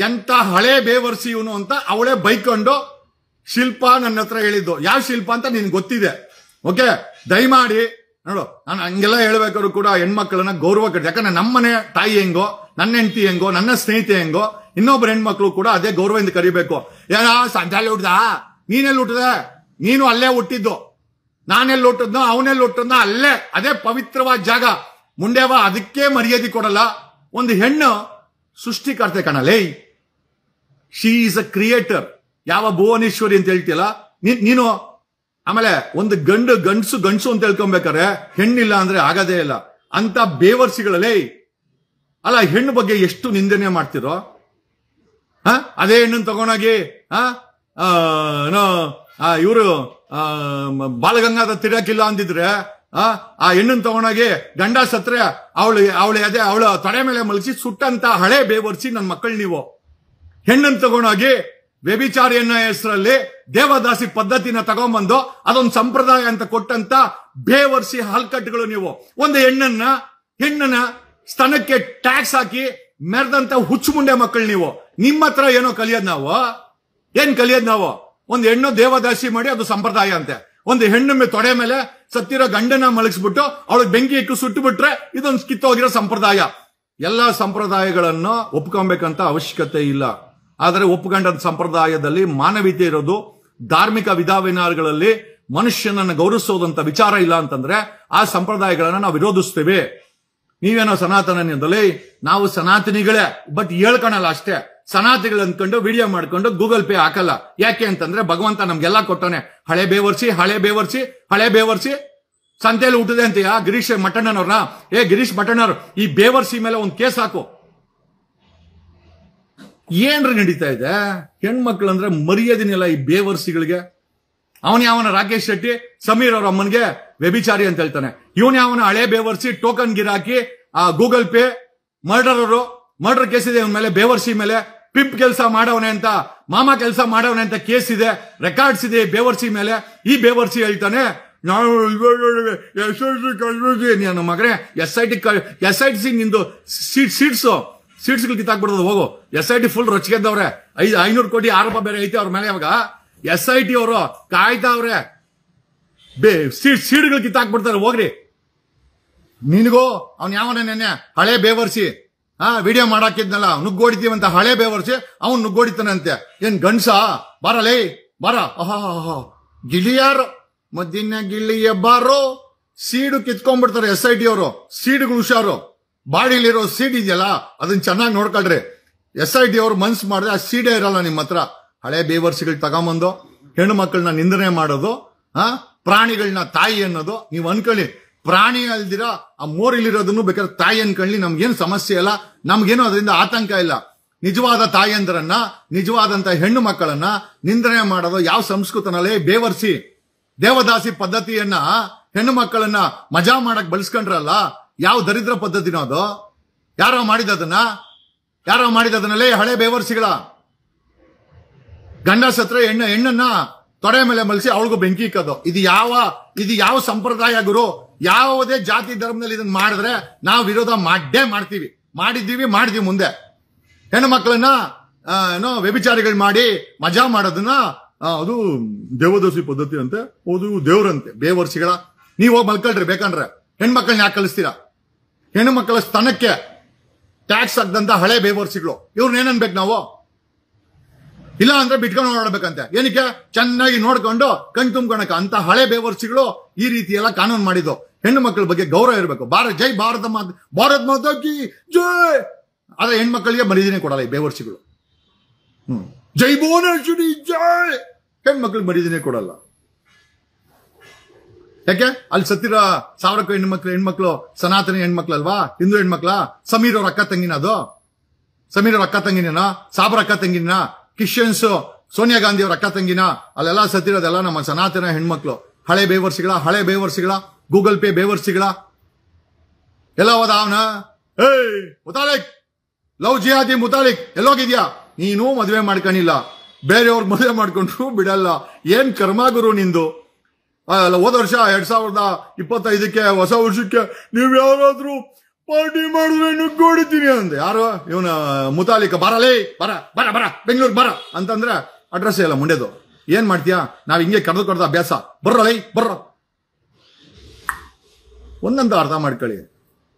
ಎಂತ ಹಳೆ ಬೇವರ್ಸಿ ಇವನು ಅಂತ ಅವಳೇ ಬೈಕೊಂಡು ಶಿಲ್ಪ ನನ್ನ ಹತ್ರ ಹೇಳಿದ್ದು. ಯಾವ ಶಿಲ್ಪ ಅಂತ ನಿನ್ಗೆ ಗೊತ್ತಿದೆ. ಓಕೆ, ದಯಮಾಡಿ ನೋಡು, ನಾನು ಹಂಗೆಲ್ಲ ಹೇಳ್ಬೇಕಾದ್ರು ಕೂಡ ಹೆಣ್ಮಕ್ಳನ್ನ ಗೌರವ ಕಟ್ಟಿ. ಯಾಕಂದ್ರೆ ನಮ್ಮನೆ ತಾಯಿ ಹೆಂಗೋ, ನನ್ನ ಹೆಂಡತಿ ಹೆಂಗೋ, ನನ್ನ ಸ್ನೇಹಿತೆ ಹೆಂಗೋ, ಇನ್ನೊಬ್ರು ಹೆಣ್ಮಕ್ಳು ಕೂಡ ಅದೇ ಗೌರವದಿಂದ ಕರಿಬೇಕು. ಏನ ಸಂಜಾಲಿ ಹುಟ್ಟದ? ನೀನೆಲ್ಲಿ ಹುಟ್ಟದೆ? ನೀನು ಅಲ್ಲೇ ಹುಟ್ಟಿದ್ದು. ನಾನೆಲ್ಲಿ ಹುಟ್ಟದ್ನೋ ಅವನೆಲ್ಲಿ ಹುಟ್ಟದ್ನೋ ಅಲ್ಲೇ, ಅದೇ ಪವಿತ್ರವಾದ ಜಾಗ. ಮುಂಡೆವ ಅದಕ್ಕೆ ಮರ್ಯಾದೆ ಕೊಡಲ್ಲ. ಒಂದು ಹೆಣ್ಣು ಸೃಷ್ಟಿಕರ್ತೆ ಕಣಲೇ, ಶಿ ಈಸ್ ಅ ಕ್ರಿಯೇಟರ್. ಯಾವ ಭುವನೇಶ್ವರಿ ಅಂತ ಹೇಳ್ತಿಯಲ್ಲ ನೀನು. ಆಮೇಲೆ ಒಂದು ಗಂಡಸು ಅಂತ ಹೇಳ್ಕೊಬೇಕಾರೆ ಹೆಣ್ಣಿಲ್ಲ ಅಂದ್ರೆ ಆಗದೇ ಇಲ್ಲ. ಅಂತ ಬೇವರ್ಸಿಗಳಲ್ಲೇ ಅಲ್ಲ, ಹೆಣ್ಣು ಬಗ್ಗೆ ಎಷ್ಟು ನಿಂದನೆ ಮಾಡ್ತಿರೋ. ಅದೇ ಹೆಣ್ಣನ್ನು ತಗೊಂಡೋಗಿ ಇವರು ಬಾಲಗಂಗಾಧರ್ ತಿರಕಿಲ್ಲ ಅಂದಿದ್ರೆ ಆ ಹೆಣ್ಣನ್ನು ತಗೊಂಡೋಗಿ ಗಂಡ ಸತ್ರೆ ಅವಳ ತೊಡೆ ಮೇಲೆ ಮಲಗಿಸಿ ಸುಟ್ಟಂತ ಹಳೆ ಬೇವರ್ಸಿ ನನ್ನ ಮಕ್ಕಳು ನೀವು. ಹೆಣ್ಣನ್ನು ತಗೊಂಡೋಗಿ ವ್ಯಭಿಚಾರಿ ಅನ್ನೋ ಹೆಸರಲ್ಲಿ ದೇವದಾಸಿ ಪದ್ಧತಿನ ತಗೊಂಡ್ಬಂದು ಅದೊಂದು ಸಂಪ್ರದಾಯ ಅಂತ ಕೊಟ್ಟಂತ ಬೇವರ್ಸಿ ಹಲ್ಕಟ್ಟುಗಳು ನೀವು. ಒಂದು ಹೆಣ್ಣನ್ನ ಹೆಣ್ಣನ ಸ್ತನಕ್ಕೆ ಟ್ಯಾಕ್ಸ್ ಹಾಕಿ ಮೆರೆದಂತ ಹುಚ್ಚು ಮುಂಡೆ ಮಕ್ಕಳು ನೀವು. ನಿಮ್ಮ ಹತ್ರ ಏನೋ ಕಲಿಯೋದ್ ನಾವು, ಏನ್ ಕಲಿಯೋದ್ ನಾವು? ಒಂದು ಹೆಣ್ಣು ದೇವದಾಸಿ ಮಾಡಿ ಅದು ಸಂಪ್ರದಾಯ ಅಂತೆ. ಒಂದು ಹೆಣ್ಣು ತೊಡೆ ಮೇಲೆ ಸತ್ತಿರೋ ಗಂಡನ ಮಲಗಿಸ್ಬಿಟ್ಟು ಅವಳಿಗೆ ಬೆಂಕಿ ಇಟ್ಟು ಸುಟ್ಟು ಬಿಟ್ರೆ ಇದೊಂದು ಕಿತ್ತೋಗಿರೋ ಸಂಪ್ರದಾಯ. ಎಲ್ಲಾ ಸಂಪ್ರದಾಯಗಳನ್ನು ಒಪ್ಕೊಬೇಕಂತ ಅವಶ್ಯಕತೆ ಇಲ್ಲ. ಆದರೆ ಒಪ್ಕೊಂಡ ಸಂಪ್ರದಾಯದಲ್ಲಿ ಮಾನವೀಯತೆ ಇರೋದು, ಧಾರ್ಮಿಕ ವಿಧಾನಗಳಲ್ಲಿ ಮನುಷ್ಯನನ್ನು ಗೌರವಿಸೋದಂತ ವಿಚಾರ ಇಲ್ಲ ಅಂತಂದ್ರೆ ಆ ಸಂಪ್ರದಾಯಗಳನ್ನ ನಾವು ವಿರೋಧಿಸ್ತೇವೆ. ನೀವೇನೋ ಸನಾತನದಲ್ಲಿ, ನಾವು ಸನಾತನಿಗಳೇ, ಬಟ್ ಹೇಳ್ಕೊಳಲ್ಲ ಅಷ್ಟೇ. ಸನಾತಿಗಳು ಅಂದ್ಕೊಂಡು ವಿಡಿಯೋ ಮಾಡ್ಕೊಂಡು ಗೂಗಲ್ ಪೇ ಹಾಕಲ್ಲ. ಯಾಕೆ ಅಂತಂದ್ರೆ ಭಗವಂತ ನಮ್ಗೆಲ್ಲ ಕೊಟ್ಟಾನೆ. ಹಳೆ ಬೇವರ್ಸಿ ಹಳೆ ಬೇವರ್ಸಿ ಹಳೆ ಬೇವರ್ಸಿ ಸಂತೆಯಲ್ಲಿ ಹುಟ್ಟಿದೆ ಅಂತೀಯ ಗಿರೀಶ್ ಮಠಣ್ಣನವ್ರನ್ನ. ಗಿರೀಶ್ ಮಠಣ್ಣವ್ರು, ಈ ಬೇವರ್ಸಿ ಮೇಲೆ ಒಂದು ಕೇಸ್ ಹಾಕು. ಏನ್ರಿ ನಡೀತಾ ಇದೆ? ಹೆಣ್ಮಕ್ಳು ಅಂದ್ರೆ ಮರ್ಯಾದಿನಿಲ್ಲ ಈ ಬೇವರ್ಸಿಗಳಿಗೆ. ಅವನ ರಾಕೇಶ್ ಶೆಟ್ಟಿ ಸಮೀರ್ ಅವ್ರ ಅಮ್ಮನ್ಗೆ ವ್ಯಭಿಚಾರಿ ಅಂತ ಹೇಳ್ತಾನೆ. ಇವನ ಹಳೆ ಬೇವರ್ಸಿ ಟೋಕನ್ ಗಿರಾಕಿ ಗೂಗಲ್ ಪೇ ಮರ್ಡರ್ ಕೇಸ್ ಇದೆ ಇವನ ಮೇಲೆ, ಬೇವರ್ಸಿ ಮೇಲೆ. ಪಿಂಪ್ ಕೆಲಸ ಮಾಡವನೆ ಅಂತ, ಮಾಮ ಕೆಲಸ ಮಾಡವನೆ ಅಂತ ಕೇಸ್ ಇದೆ, ರೆಕಾರ್ಡ್ಸ್ ಇದೆ ಬೇವರ್ಸಿ ಮೇಲೆ. ಈ ಬೇವರ್ಸಿ ಹೇಳ್ತಾನೆ ನಾವು ನನ್ನ ಮಗನೇ SIT ನಿಂದು ಸೀಟ್ಸ್ಗಳು ಕಿತ್ತಾಕ್ಬಿಡೋದು. ಹೋಗು, SIT ಫುಲ್ ರೊಚ್ಗೆದ್ದವ್ರೆ. 500 ಕೋಟಿ ಆರೋಪ ಬೇರೆ ಐತೆ ಅವ್ರ ಮೇಲೆ. ಅವಾಗ SIT ಅವರು ಕಾಯ್ತಾವ್ರೆ, ಸೀಡ್ಗಳು ಕಿತ್ತಾಕ್ಬಿಡ್ತಾರೆ. ಹೋಗ್ರಿ. ನಿನಗೂ ಅವ್ನು ಯಾವನ ನೆನ್ನೆ ಹಳೆ ಬೇವರ್ಸಿ ವಿಡಿಯೋ ಮಾಡಾಕಿದ್ನಲ್ಲ, ನುಗ್ಗೋಡಿತೀವಂತ ಹಳೆ ಬೇವರ್ಸಿ ಅವನ್ ನುಗ್ಗೋಡಿತಾನಂತೆ. ಏನ್ ಗಂಡ್ಸ? ಬಾರಲೇ ಬಾರ. ಗಿಳಿಯಾರು ಮದ್ದಿನ ಗಿಳಿಯ ಬಾರೋ. ಸೀಡು ಕಿತ್ಕೊಂಡ್ಬಿಡ್ತಾರೆ SIT ಅವರು. ಸೀಡ್ಗಳು ಹುಷಾರು. ಬಾಡಿಲಿರೋ ಸೀಡ್ ಇದೆಯಲ್ಲ ಅದನ್ನ ಚೆನ್ನಾಗಿ ನೋಡ್ಕೊಳ್ರಿ. SIT ಅವ್ರು ಮನ್ಸು ಮಾಡಿದ್ರೆ ಆ ಸೀಡೇ ಇರಲ್ಲ ನಿಮ್ಮ ಹತ್ರ. ಹಳೆ ಬೇವರ್ಸಿಗಳು ತಗೊಂಬಂದು ಹೆಣ್ಣು ಮಕ್ಕಳನ್ನ ನಿಂದನೆ ಮಾಡೋದು, ಪ್ರಾಣಿಗಳನ್ನ ತಾಯಿ ಅನ್ನೋದು. ನೀವು ಅನ್ಕೊಳ್ಳಿ, ಪ್ರಾಣಿ ಅಲ್ದಿರ ಆ ಮೋರಿಲಿರೋದನ್ನು ಬೇಕಾದ್ರೆ ತಾಯಿ ಅನ್ಕೊಳ್ಳಿ, ನಮ್ಗೇನು ಸಮಸ್ಯೆ ಇಲ್ಲ, ನಮ್ಗೇನು ಅದರಿಂದ ಆತಂಕ ಇಲ್ಲ. ನಿಜವಾದ ತಾಯಿಯಂದ್ರನ್ನ, ನಿಜವಾದಂತ ಹೆಣ್ಣು ಮಕ್ಕಳನ್ನ ನಿಂದನೆ ಮಾಡೋದು ಯಾವ ಸಂಸ್ಕೃತನಲ್ಲೇ? ಬೇವರ್ಸಿ ದೇವದಾಸಿ ಪದ್ಧತಿಯನ್ನ ಹೆಣ್ಣು ಮಕ್ಕಳನ್ನ ಮಜಾ ಮಾಡಕ್ ಬಳಸ್ಕೊಂಡ್ರಲ್ಲ, ಯಾವ ದರಿದ್ರ ಪದ್ಧತಿನೋ ಅದು? ಯಾರೋ ಮಾಡಿದದನ್ನಲ್ಲೇ ಹಳೆ ಬೇವರ್ಸಿಗಳ. ಗಂಡ ಸತ್ರ ಹೆಣ್ಣನ್ನ ತೊಡೆ ಮೇಲೆ ಮಲಸಿ ಅವಳಿಗೂ ಬೆಂಕಿ ಇಕ್ಕೋದು. ಇದು ಯಾವ ಸಂಪ್ರದಾಯ ಗುರು? ಯಾವುದೇ ಜಾತಿ ಧರ್ಮದಲ್ಲಿ ಇದನ್ನ ಮಾಡಿದ್ರೆ ನಾವು ವಿರೋಧ ಮಾಡ್ತೀವಿ, ಮಾಡಿದೀವಿ ಮುಂದೆ. ಹೆಣ್ಣು ಮಕ್ಕಳನ್ನ ವ್ಯಭಿಚಾರಿಗಳು ಮಾಡಿ ಮಜಾ ಮಾಡೋದನ್ನ ಅದು ದೇವದಾಸಿ ಪದ್ಧತಿ ಅಂತೆ, ಅದು ದೇವ್ರಂತೆ. ಬೇವರ್ಸಿಗಳ ನೀವು ಹೋಗಿ ಮಲ್ಕೊಳ್ರಿ ಬೇಕಂದ್ರೆ. ಹೆಣ್ಮಕ್ಳನ್ನ ಯಾಕೆ ಕಳಿಸ್ತೀರಾ? ಹೆಣ್ಣು ಮಕ್ಕಳ ಸ್ತನಕ್ಕೆ ಟ್ಯಾಕ್ಸ್ ಹಾಕ್ದಂತ ಹಳೆ ಬೇವರ್ಸಿಗಳು ಇವ್ರನ್ನ ಏನನ್ಬೇಕು ನಾವು? ಇಲ್ಲ ಅಂದ್ರೆ ಬಿಟ್ಕೊಂಡು ಓಡಾಡ್ಬೇಕಂತೆ. ಏನಕ್ಕೆ? ಚೆನ್ನಾಗಿ ನೋಡ್ಕೊಂಡು ಕಣ್ ತುಂಬ್ಕೊಳಕ ಅಂತ ಹಳೆ ಬೇವರ್ಸಿಗಳು ಈ ರೀತಿ ಎಲ್ಲ ಕಾನೂನು ಮಾಡಿದ್ದು. ಹೆಣ್ಣು ಮಕ್ಕಳ ಬಗ್ಗೆ ಗೌರವ ಇರಬೇಕು. ಜೈ ಭಾರತ ಮಾತಾ ಕಿ ಜೈ. ಆದ್ರೆ ಹೆಣ್ಮಕ್ಳಿಗೆ ಮರ್ಯಾದೆನೇ ಕೊಡಲ್ಲ ಈ ಬೇವರ್ಸಿಗಳು. ಜೈ ಭುವನೇಶ್ವರಿ ಜೈ. ಹೆಣ್ಮಕ್ಳಿಗೆ ಮರ್ಯಾದೆನೇ ಕೊಡಲ್ಲ. ಯಾಕೆ? ಅಲ್ಲಿ ಸತ್ತಿರ 1000 ಹೆಣ್ಮಕ್ಳು ಸನಾತನಿ ಹೆಣ್ಮಕ್ಳಲ್ವಾ? ಹಿಂದೂ ಹೆಣ್ಮಕ್ಳ? ಸಮೀರ್ ಅವ್ರ ಅಕ್ಕ ತಂಗಿನ? ಅದು ಸಮೀರ್ ಅವ್ರ ಅಕ್ಕ ತಂಗಿನ? ಸಾಬ್ರ ಅಕ್ಕ ತಂಗಿನ? ಕ್ರಿಶ್ಚಿಯನ್ಸ್ ಸೋನಿಯಾ ಗಾಂಧಿ ಅವ್ರ ಅಕ್ಕ ತಂಗಿನ? ಅಲ್ಲೆಲ್ಲ ಸತ್ತಿರೋದೆಲ್ಲ ನಮ್ಮ ಸನಾತನ ಹೆಣ್ಮಕ್ಳು. ಹಳೆ ಬೇವರ್ಸಿಗಳ ಗೂಗಲ್ ಪೇ ಬೇವರ್ಸಿಗಳ ಎಲ್ಲ ಹೋದ ಅವನ. ಮುತಾಲಿಕ್, ಲವ್ ಜಿಹಾದಿ ಮುತಾಲಿಕ್ ಎಲ್ಲೋಗಿದ್ಯಾ? ನೀನು ಮದುವೆ ಮಾಡ್ಕೊಂಡಿಲ್ಲ, ಬೇರೆಯವ್ರ ಮದುವೆ ಮಾಡ್ಕೊಂಡ್ರು ಬಿಡಲ್ಲ. ಏನ್ ಕರ್ಮ ಗುರು ನಿಂದು? ಹೋದ ವರ್ಷ 2025ಕ್ಕೆ ಹೊಸ ವರ್ಷಕ್ಕೆ ನೀವ್ ಯಾರಾದ್ರೂ ಪಾರ್ಟಿ ಮಾಡಿದ್ರೆ ನುಗ್ಗೋಡಿತೀನಿ ಅಂದೆ. ಯಾರು? ಇವನ ಮುತಾಲಿಕ. ಬರಲೇ ಬರ ಬೆಂಗಳೂರು ಬರ ಅಂತಂದ್ರೆ ಅಡ್ರೆಸ್ ಇಲ್ಲ ಮುಂಡೆದು. ಏನ್ ಮಾಡ್ತೀಯಾ? ನಾವ್ ಹಿಂಗೆ ಕರೆದು ಅಭ್ಯಾಸ. ಬರ್ರ ಒಂದಂತ ಅರ್ಥ ಮಾಡ್ಕೊಳ್ಳಿ.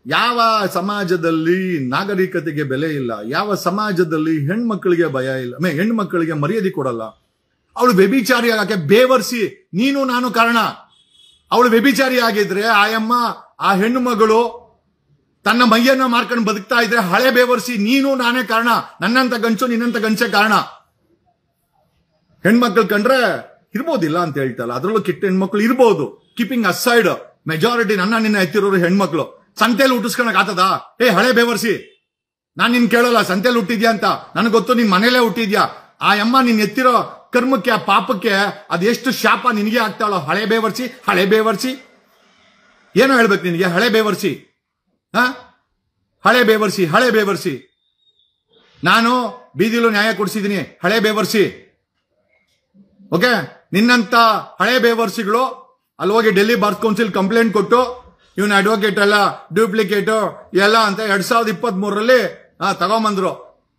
ಯಾವ ಸಮಾಜದಲ್ಲಿ ನಾಗರಿಕತೆಗೆ ಬೆಲೆ ಇಲ್ಲ, ಯಾವ ಸಮಾಜದಲ್ಲಿ ಹೆಣ್ಮಕ್ಳಿಗೆ ಭಯ ಇಲ್ಲ, ಹೆಣ್ಮಕ್ಳಿಗೆ ಮರ್ಯಾದೆ ಕೊಡಲ್ಲ. ಅವಳು ವ್ಯಭಿಚಾರಿ ಆಗಕ್ಕೆ ಬೇವರ್ಸಿ ನೀನು ನಾನು ಕಾರಣ. ಅವಳು ವ್ಯಭಿಚಾರಿ ಆಗಿದ್ರೆ ಆ ಹೆಣ್ಣು ಮಗಳು ತನ್ನ ಮೈಯನ್ನ ಮಾರ್ಕೊಂಡು ಬದುಕ್ತಾ ಇದ್ರೆ ಹಳೆ ಬೇವರ್ಸಿ ನೀನು ನಾನೇ ಕಾರಣ. ನನ್ನಂತ ಗಂಚು ನಿನ್ನಂತ ಗಂಚೆ ಕಾರಣ. ಹೆಣ್ಮಕ್ಳು ಕಂಡ್ರೆ ಇರ್ಬೋದಿಲ್ಲ ಅಂತ ಹೇಳ್ತಲ್ಲ, ಅದ್ರಲ್ಲೂ ಕೆಟ್ಟ ಹೆಣ್ಮಕ್ಳು ಇರ್ಬೋದು. ಕೀಪಿಂಗ್ ಅಸೈಡ್ ಮೆಜಾರಿಟಿ ನಿನ್ನ ಎತ್ತಿರೋರು ಹೆಣ್ಮಕ್ಳು. ಸಂತೆಯಲ್ಲಿ ಹುಟ್ಟಿಸ್ಕೊಳಕ್ ಆತದ? ಹಳೆ ಬೇವರ್ಸಿ, ನಾನ್ ನಿನ್ ಕೇಳಲ್ಲ ಸಂತೆಯಲ್ಲಿ ಹುಟ್ಟಿದ್ಯಾ ಅಂತ. ನನಗೆ ಗೊತ್ತು ನಿನ್ ಮನೇಲೆ ಹುಟ್ಟಿದ್ಯಾ. ಆ ಅಮ್ಮ ನಿನ್ ಎತ್ತಿರೋ ಕರ್ಮಕ್ಕೆ, ಆ ಪಾಪಕ್ಕೆ ಅದೆಷ್ಟು ಶಾಪ ನಿನಗೆ ಆಗ್ತಾಳೋ. ಹಳೆ ಬೇವರ್ಸಿ ಏನೋ ಹೇಳ್ಬೇಕು ನಿನಗೆ? ಹಳೆ ಬೇವರ್ಸಿ, ಹಳೆ ಬೇವರ್ಸಿ. ನಾನು ಬೀದಿಲು ನ್ಯಾಯ ಕೊಡಿಸಿದೀನಿ. ಹಳೆ ಬೇವರ್ಸಿ. ಓಕೆ, ನಿನ್ನಂತ ಹಳೆ ಬೇವರ್ಸಿಗಳು ಅಲ್ಲಿ ಹೋಗಿ ಡೆಲ್ಲಿ ಬಾರ್ ಕೌನ್ಸಿಲ್ ಕಂಪ್ಲೇಂಟ್ ಕೊಟ್ಟು ಇವನ್ ಅಡ್ವೊಕೇಟ್ ಎಲ್ಲ ಡ್ಯೂಪ್ಲಿಕೇಟು ಎಲ್ಲ ಅಂತ 2023 ತಗೊಂಬಂದ್ರು.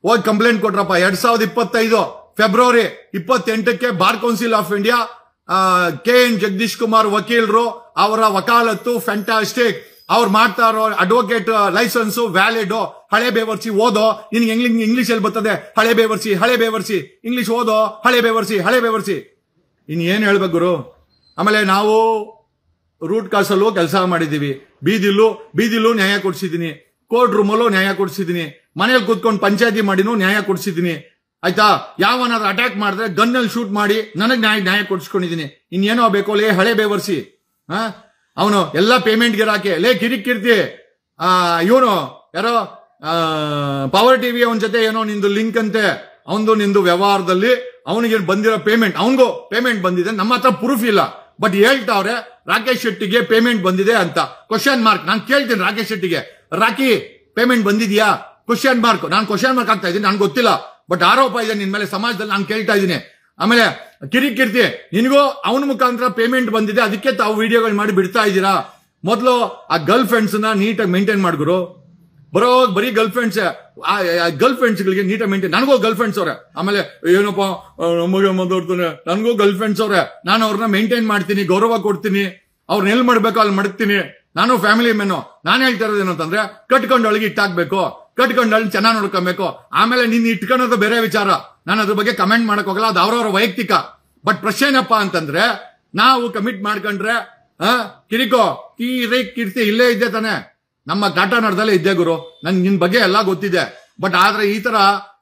ಹೋಗಿ ಕಂಪ್ಲೇಂಟ್ ಕೊಟ್ರಪ್ಪ. 2025 ಫೆಬ್ರವರಿ 28ಕ್ಕೆ bar council of India KN Jagadish Kumar ವಕೀಲರು ಅವರ ವಕಾಲತ್ತು ಫ್ಯಾಂಟಾಸ್ಟಿಕ್, ಅವ್ರು ಮಾಡ್ತಾ ಇರೋ ಅಡ್ವೊಕೇಟ್ ಲೈಸೆನ್ಸ್ ವ್ಯಾಲಿಡ್, ಹಳೆ ಬೇವರ್ಸಿ ಓದೋ, ನಿನ್ಗೆ ಇಂಗ್ಲಿಷ್ ಅಲ್ಲಿ ಬರ್ತದೆ, ಹಳೆ ಬೇವರ್ಸಿ ಇಂಗ್ಲಿಷ್ ಓದೋ, ಹಳೆ ಬೇವರ್ಸಿ ಇನ್ ಏನ್ ಹೇಳ್ಬೇಕು ಗುರು. ಆಮೇಲೆ ನಾವು ರೂಟ್ ಕಾಸಲ್ಲೂ ಕೆಲಸ ಮಾಡಿದೀವಿ, ಬೀದಿಲೂ ನ್ಯಾಯ ಕೊಡ್ಸಿದೀನಿ, ಕೋರ್ಟ್ ರೂಮಲ್ಲೂ ನ್ಯಾಯ ಕೊಡ್ಸಿದೀನಿ, ಮನೇಲಿ ಕೂತ್ಕೊಂಡು ಪಂಚಾಯತಿ ಮಾಡಿನೂ ನ್ಯಾಯ ಕೊಡ್ಸಿದೀನಿ. ಆಯ್ತಾ, ಯಾವನಾದ್ರೂ ಅಟ್ಯಾಕ್ ಮಾಡಿದ್ರೆ ಗನ್ನಲ್ಲಿ ಶೂಟ್ ಮಾಡಿ ನನಗ್ ನ್ಯಾಯ ಕೊಡ್ಸ್ಕೊಂಡಿದೀನಿ. ಇನ್ನೇನೋ ಬೇಕು ಲೇ ಹಳೆ ಬೇವರ್ಸಿ. ಅವನು ಎಲ್ಲ ಪೇಮೆಂಟ್ ಗಿರಾಕಿ ಲೇ ಕಿರಿಕಿರ್ತಿ. ಇವನು ಯಾರೋ ಪವರ್ ಟಿವಿ ಅವನ ಜೊತೆ ಏನೋ ನಿಂದು ಲಿಂಕ್ ಅಂತೆ, ನಿಂದು ವ್ಯವಹಾರದಲ್ಲಿ ಅವನಿಗೆ ಬಂದಿರೋ ಪೇಮೆಂಟ್, ಅವನಿಗೂ ಪೇಮೆಂಟ್ ಬಂದಿದೆ. ನಮ್ಮ ಹತ್ರ ಪ್ರೂಫ್ ಇಲ್ಲ, ಬಟ್ ಹೇಳ್ತಾವ್ರೆ ರಾಕೇಶ್ ಶೆಟ್ಟಿಗೆ ಪೇಮೆಂಟ್ ಬಂದಿದೆ ಅಂತ. Question mark. ನಾನು ಕೇಳ್ತೀನಿ ರಾಕೇಶ್ ಶೆಟ್ಟಿಗೆ, ರಾಕಿ ಪೇಮೆಂಟ್ ಬಂದಿದ್ಯಾ? Question mark. ನಾನು ಕ್ವಶನ್ ಮಾರ್ಕ್ ಆಗ್ತಾ ಇದ್ದೀನಿ, ನನ್ಗೆ ಗೊತ್ತಿಲ್ಲ, ಬಟ್ ಆರೋಪ ಇದೆ ನಿನ್ ಮೇಲೆ ಸಮಾಜದಲ್ಲಿ, ನಾನು ಕೇಳ್ತಾ ಇದ್ದೀನಿ. ಆಮೇಲೆ ಕಿರಿಕಿರ್ತಿ, ನಿನಗೂ ಅವನ ಮುಖಾಂತರ ಪೇಮೆಂಟ್ ಬಂದಿದೆ, ಅದಕ್ಕೆ ತಾವು ವಿಡಿಯೋಗಳು ಮಾಡಿ ಬಿಡ್ತಾ ಇದ್ದೀರಾ. ಮೊದಲು ಆ ಗರ್ಲ್ ಫ್ರೆಂಡ್ಸ್ ನ ನೀಟಾಗಿ ಮೇಂಟೈನ್ ಮಾಡ್ಗುರು. ಬರೀ ಗರ್ಲ್ ಫ್ರೆಂಡ್ಸ್ ಗಳಿಗೆ ನೀಟಾಗಿ ಮೇಂಟೈನ್. ನನಗೂ ಗರ್ಲ್ ಫ್ರೆಂಡ್ಸ್ ಅವ್ರೆ. ಆಮೇಲೆ ಏನಪ್ಪ ನಮಗೆ ಮಾತಾಡ್ತಾನೆ, ನನಗೂ ಗರ್ಲ್ ಫ್ರೆಂಡ್ಸ್ ಅವ್ರೆ. ನಾನು ಅವ್ರನ್ನ ಮೇಂಟೈನ್ ಮಾಡ್ತೀನಿ, ಗೌರವ ಕೊಡ್ತೀನಿ, ಅವ್ರನ್ನ ಎಲ್ಲಿ ಮಾಡ್ಬೇಕು ಅಲ್ಲಿ ಮಾಡ್ತೀನಿ. ನಾನು ಫ್ಯಾಮಿಲಿ ಮೆನ್ನು. ನಾನು ಹೇಳ್ತಾ ಇರೋದೇನು ಅಂತಂದ್ರೆ, ಕಟ್ಕೊಂಡು ಒಳಗೆ ಇಟ್ಟಾಕ್ಬೇಕು, ಕಟ್ಕೊಂಡು ಚೆನ್ನಾಗಿ ನೋಡ್ಕೊಬೇಕು. ಆಮೇಲೆ ನೀನ್ ಇಟ್ಕೊಳ್ಳೋದು ಬೇರೆ ವಿಚಾರ, ನಾನು ಅದ್ರ ಬಗ್ಗೆ ಕಮೆಂಟ್ ಮಾಡಕ್ ಹೋಗಲ್ಲ, ಅದು ಅವ್ರವ್ರ ವೈಯಕ್ತಿಕ. ಬಟ್ ಪ್ರಶ್ನೆ ಏನಪ್ಪಾ ಅಂತಂದ್ರೆ, ನಾವು ಕಮಿಟ್ ಮಾಡ್ಕೊಂಡ್ರೆ ಕೀರ್ತಿ ಇಲ್ಲೇ ಇದ್ದೆ ತಾನೆ, ನಮ್ಮ ಕಾಟಾನಡದಲ್ಲೇ ಇದ್ದೆ ಗುರು. ನನ್ ನಿನ್ ಬಗ್ಗೆ ಎಲ್ಲಾ ಗೊತ್ತಿದೆ. ಬಟ್ ಆದ್ರೆ ಈ ತರ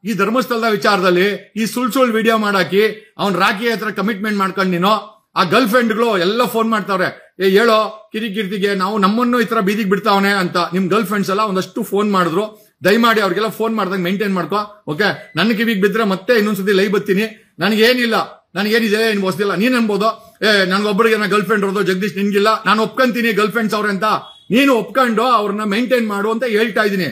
ಈ ಧರ್ಮಸ್ಥಳದ ವಿಚಾರದಲ್ಲಿ ಈ ಸುಳ್ ವಿಡಿಯೋ ಮಾಡಾಕಿ ಅವ್ನ್ ರಾಕಿ ಹತ್ರ ಕಮಿಟ್ಮೆಂಟ್ ಮಾಡ್ಕೊಂಡು ನೀನು ಆ ಗರ್ಲ್ ಫ್ರೆಂಡ್ಗಳು ಎಲ್ಲ ಫೋನ್ ಮಾಡ್ತಾವ್ರೆ, ಹೇಳೋ ಕಿರಿಕಿರ್ತಿಗೆ ನಾವು ನಮ್ಮನ್ನು ಈ ತರ ಬೀದಿಗೆ ಬಿಡ್ತಾವನೆ ಅಂತ. ನಿಮ್ ಗರ್ಲ್ ಫ್ರೆಂಡ್ಸ್ ಎಲ್ಲ ಒಂದಷ್ಟು ಫೋನ್ ಮಾಡಿದ್ರು. ದಯಮಾಡಿ ಅವ್ರಿಗೆಲ್ಲ ಫೋನ್ ಮಾಡ್ದಂಗೆ ಮೇಂಟೈನ್ ಮಾಡ್ಕೋ. ಓಕೆ, ನನ್ನ ಕಿವಿಗೆ ಬಿದ್ರೆ ಮತ್ತೆ ಇನ್ನೊಂದ್ಸತಿ ಲೈವ್ ಬರ್ತೀನಿ. ನನಗೇನಿಲ್ಲ, ನನಗೇನಿದೆ ಏನು ಹೊಸದಿಲ್ಲ. ನೀನ್ ಅನ್ಬೋದು, ನನ್ಗೊಬ್ಬರಿಗೆ ಗರ್ಲ್ ಫ್ರೆಂಡ್ ಇರೋದು ಜಗದೀಶ್ ನಿನ್ಗಿಲ್ಲ, ನಾನು ಒಪ್ಕೊಂತೀನಿ ಗರ್ಲ್ ಫ್ರೆಂಡ್ಸ್ ಅವ್ರೆ ಅಂತ. ನೀನು ಒಪ್ಕೊಂಡು ಅವ್ರನ್ನ ಮೇಂಟೈನ್ ಮಾಡು ಅಂತ ಹೇಳ್ತಾ ಇದೀನಿ.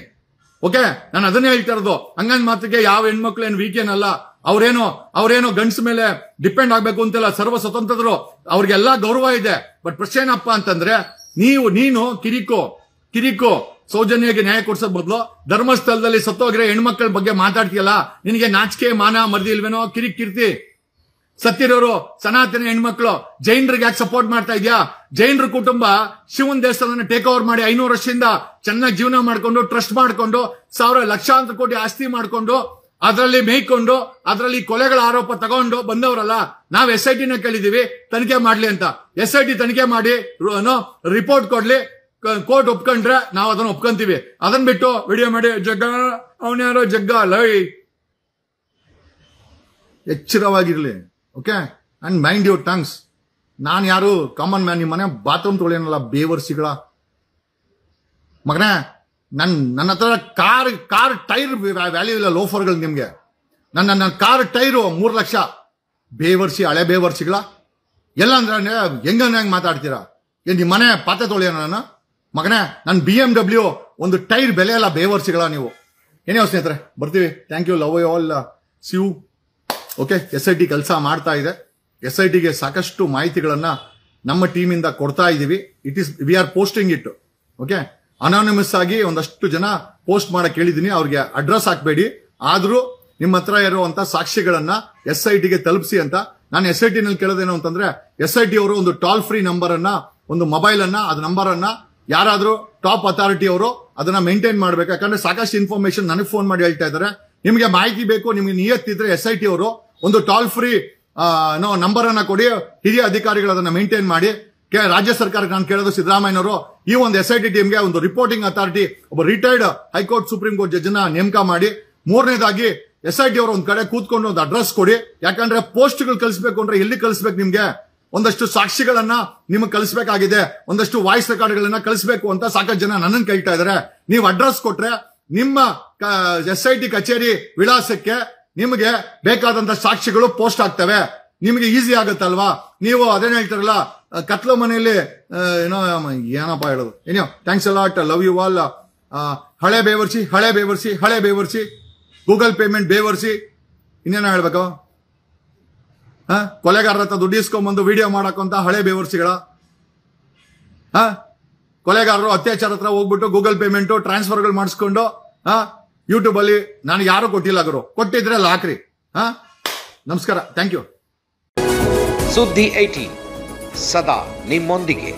ಓಕೆ, ನಾನು ಅದನ್ನೇ ಹೇಳ್ತಾ ಇರೋದು. ಹಂಗಂದ್ ಮಾತಿಗೆ ಯಾವ ಹೆಣ್ಮಕ್ಳು ಏನ್ ವೀಕೇನ್ ಅಲ್ಲ. ಅವ್ರೇನೋ ಗಂಡ್ಸ್ ಮೇಲೆ ಡಿಪೆಂಡ್ ಆಗ್ಬೇಕು ಅಂತೆಲ್ಲ, ಸರ್ವ ಸ್ವತಂತ್ರರು, ಅವ್ರಿಗೆಲ್ಲಾ ಗೌರವ ಇದೆ. ಬಟ್ ಪ್ರಶ್ನೆ ಏನಪ್ಪ ಅಂತಂದ್ರೆ, ನೀನು ಕಿರಿಕೋ ಸೌಜನ್ಯಗೆ ನ್ಯಾಯ ಕೊಡ್ಸೋದ್ ಬದಲು ಧರ್ಮಸ್ಥಳದಲ್ಲಿ ಸತ್ತೋಗಿರೋ ಹೆಣ್ಮಕ್ಳ ಬಗ್ಗೆ ಮಾತಾಡ್ತೀಯಲ್ಲ, ನಿನಗೆ ನಾಚಿಕೆ ಮಾನ ಮರ್ದಿ ಇಲ್ವೇನೋ ಕಿರಿಕೀರ್ತಿ? ಸತ್ತಿರೋರು ಸನಾತನ ಹೆಣ್ಮಕ್ಳು ಜೈನರಿಗೆ ಯಾಕೆ ಸಪೋರ್ಟ್ ಮಾಡ್ತಾ ಇದ್ಯಾ? ಜೈನರ ಕುಟುಂಬ ಶಿವನ್ ದೇವಸ್ಥಾನ ಟೇಕ್ ಓವರ್ ಮಾಡಿ 500 ವರ್ಷದಿಂದ ಚೆನ್ನಾಗಿ ಜೀವನ ಮಾಡ್ಕೊಂಡು, ಟ್ರಸ್ಟ್ ಮಾಡ್ಕೊಂಡು, ಲಕ್ಷಾಂತರ ಕೋಟಿ ಆಸ್ತಿ ಮಾಡ್ಕೊಂಡು, ಅದರಲ್ಲಿ ಮೇಯ್ಕೊಂಡು, ಅದರಲ್ಲಿ ಕೊಲೆಗಳ ಆರೋಪ ತಗೊಂಡು ಬಂದವರಲ್ಲ. ನಾವ್ SIT ನ ಕೇಳಿದೀವಿ ತನಿಖೆ ಮಾಡ್ಲಿ ಅಂತ. SIT ತನಿಖೆ ಮಾಡಿ ರಿಪೋರ್ಟ್ ಕೊಡ್ಲಿ, ಕೋರ್ಟ್ ಒಪ್ಕೊಂಡ್ರೆ ನಾವು ಅದನ್ನ ಒಪ್ಕೊಂತೀವಿ. ಅದನ್ನ ಬಿಟ್ಟು ವಿಡಿಯೋ ಮಾಡಿ ಅವನ್ಯಾರೋ ಜಗ್ಗ ಲೈ. ಎಚ್ಚರವಾಗಿರ್ಲಿ. Okay, and mind your tongues. ನಾನು ಯಾರು ಕಾಮನ್ ಮ್ಯಾನ್? ನಿಮ್ಮ ಮನೆ ಬಾತ್ರೂಮ್ ತೊಳೆಯನಲ್ಲ ಬೇವರ್ಸಿಗಳ ಮಗನೇ. ನನ್ನ ಹತ್ರ ಕಾರ್ ಟೈರ್ ವ್ಯಾಲ್ಯೂ ಇಲ್ಲ ಲೋಫರ್ಗಳು ನಿಮ್ಗೆ. ನನ್ನ ಕಾರ್ ಟೈರು 3 ಲಕ್ಷ. ಬೇವರ್ಸಿ, ಹಳೆ ಬೇವರ್ಸಿಗಳ ಎಲ್ಲ ಅಂದ್ರೆ ಹೆಂಗ ಮಾತಾಡ್ತೀರಾ? ನಿಮ್ಮ ಮನೆ ಪಾತ್ರೆ ತೊಳೆಯೋಣ ನಾನು ಮಗನೇ? ನನ್ನ BMW ಒಂದು ಟೈರ್ ಬೆಲೆ ಅಲ್ಲ ಬೇವರ್ಸಿಗಳ ನೀವು. ಏನೇ ಸ್ನೇಹಿತರೆ, ಬರ್ತೀವಿ. Thank you, love you all, see you. Okay, SIT ಕೆಲಸ ಮಾಡ್ತಾ ಇದೆ. SITಗೆ ಸಾಕಷ್ಟು ಮಾಹಿತಿಗಳನ್ನ ನಮ್ಮ ಟೀಮಿಂದ ಕೊಡ್ತಾ ಇದೀವಿ. We are posting it. Okay, anonymous ಆಗಿ ಒಂದಷ್ಟು ಜನ ಪೋಸ್ಟ್ ಮಾಡಕ್ ಹೇಳಿದೀನಿ. ಅವ್ರಿಗೆ ಅಡ್ರೆಸ್ ಹಾಕ್ಬೇಡಿ, ಆದ್ರೂ ನಿಮ್ಮ ಹತ್ರ ಇರುವಂತ ಸಾಕ್ಷಿಗಳನ್ನ SITಗೆ ತಲುಪಿಸಿ ಅಂತ. ನಾನು SIT ನಲ್ಲಿ ಕೇಳೋದೇನು ಅಂತಂದ್ರೆ, SIT ಅವರು ಒಂದು ಟೋಲ್ ಫ್ರೀ ನಂಬರ್ ಅನ್ನ, ಒಂದು ಮೊಬೈಲ್ ಅನ್ನ, ಅದ್ ನಂಬರ್ ಅನ್ನ ಯಾರಾದ್ರೂ ಟಾಪ್ ಅಥಾರಿಟಿ ಅವರು ಅದನ್ನ ಮೇಂಟೈನ್ ಮಾಡ್ಬೇಕು. ಯಾಕಂದ್ರೆ ಸಾಕಷ್ಟು ಇನ್ಫಾರ್ಮೇಶನ್ ನನಗೆ ಫೋನ್ ಮಾಡಿ ಹೇಳ್ತಾ ಇದ್ದಾರೆ. ನಿಮಗೆ ಮಾಹಿತಿ ಬೇಕು, ನಿಮ್ಗೆ ನಿಯತ್ತಿದ್ರೆ SIT ಅವರು ಒಂದು ಟೋಲ್ ಫ್ರೀ ನಂಬರ್ ಅನ್ನ ಕೊಡಿ. ಹಿರಿಯ ಅಧಿಕಾರಿಗಳು ಅದನ್ನ ಮೇಂಟೈನ್ ಮಾಡಿ. ರಾಜ್ಯ ಸರ್ಕಾರಕ್ಕೆ ನಾನು ಕೇಳೋದು, ಸಿದ್ದರಾಮಯ್ಯನವರು ಈ ಒಂದು SIT ಟೀಮ್ಗೆ ಒಂದು ರಿಪೋರ್ಟಿಂಗ್ ಅಥಾರಿಟಿ, ಒಬ್ಬ retired high court supreme court judge ನ ನೇಮಕ ಮಾಡಿ. ಮೂರನೇದಾಗಿ SIT ಅವರು ಒಂದ್ ಕಡೆ ಕೂತ್ಕೊಂಡು ಒಂದು ಅಡ್ರೆಸ್ ಕೊಡಿ. ಯಾಕಂದ್ರೆ ಪೋಸ್ಟ್ಗಳು ಕಳಿಸ್ಬೇಕು ಅಂದ್ರೆ ಎಲ್ಲಿ ಕಳಿಸ್ಬೇಕು? ನಿಮ್ಗೆ ಒಂದಷ್ಟು ಸಾಕ್ಷಿಗಳನ್ನ ನಿಮಗೆ ಕಳಿಸ್ಬೇಕಾಗಿದೆ, ಒಂದಷ್ಟು ವಾಯ್ಸ್ ರೆಕಾರ್ಡ್ಗಳನ್ನ ಕಳಿಸ್ಬೇಕು ಅಂತ ಸಾಕಷ್ಟು ಜನ ನನ್ನನ್ನು ಕೇಳ್ತಾ ಇದಾರೆ. ನೀವು ಅಡ್ರೆಸ್ ಕೊಟ್ರೆ ನಿಮ್ಮ SIT ಕಚೇರಿ ವಿಳಾಸಕ್ಕೆ ನಿಮಗೆ ಬೇಕಾದಂತ ಸಾಕ್ಷಿಗಳು ಪೋಸ್ಟ್ ಆಗ್ತವೆ. ನಿಮಗೆ ಈಸಿ ಆಗುತ್ತಲ್ವಾ? ನೀವು ಅದೇನ್ ಹೇಳ್ತಾರಲ್ಲ, ಕತ್ಲು ಮನೆಯಲ್ಲಿ ಏನಪ್ಪ ಹೇಳೋದು. ಏನೋ thanks a lot, love you all. ಹಳೆ ಬೇವರ್ಸಿ, ಗೂಗಲ್ ಪೇಮೆಂಟ್ ಬೇವರ್ಸಿ, ಇನ್ನೇನೋ ಹೇಳ್ಬೇಕು? ಕೊಲೆಗಾರರ ಹತ್ರ ದುಡ್ಡು ಇಸ್ಕೊಂಡ್ಬಂದು ವಿಡಿಯೋ ಮಾಡಕ್ಕಂತ ಹಳೆ ಬೇವರ್ಸಿಗಳ ಕೊಲೆಗಾರರು ಅತ್ಯಾಚಾರ ಹತ್ರ ಹೋಗ್ಬಿಟ್ಟು ಗೂಗಲ್ ಪೇಮೆಂಟ್ ಟ್ರಾನ್ಸ್ಫರ್ಗಳು ಮಾಡಿಸ್ಕೊಂಡು ಯೂಟ್ಯೂಬ್ ಅಲ್ಲಿ ನಾನು ಯಾರು ಕೊಟ್ಟಿಲ್ಲ ಗುರು, ಕೊಟ್ಟಿದ್ರೆ ಅಲ್ಲಿ ಹಾಕ್ರಿ. ನಮಸ್ಕಾರ, ಥ್ಯಾಂಕ್ ಯು. ಸುದ್ದಿ 18 ಸದಾ ನಿಮ್ಮೊಂದಿಗೆ.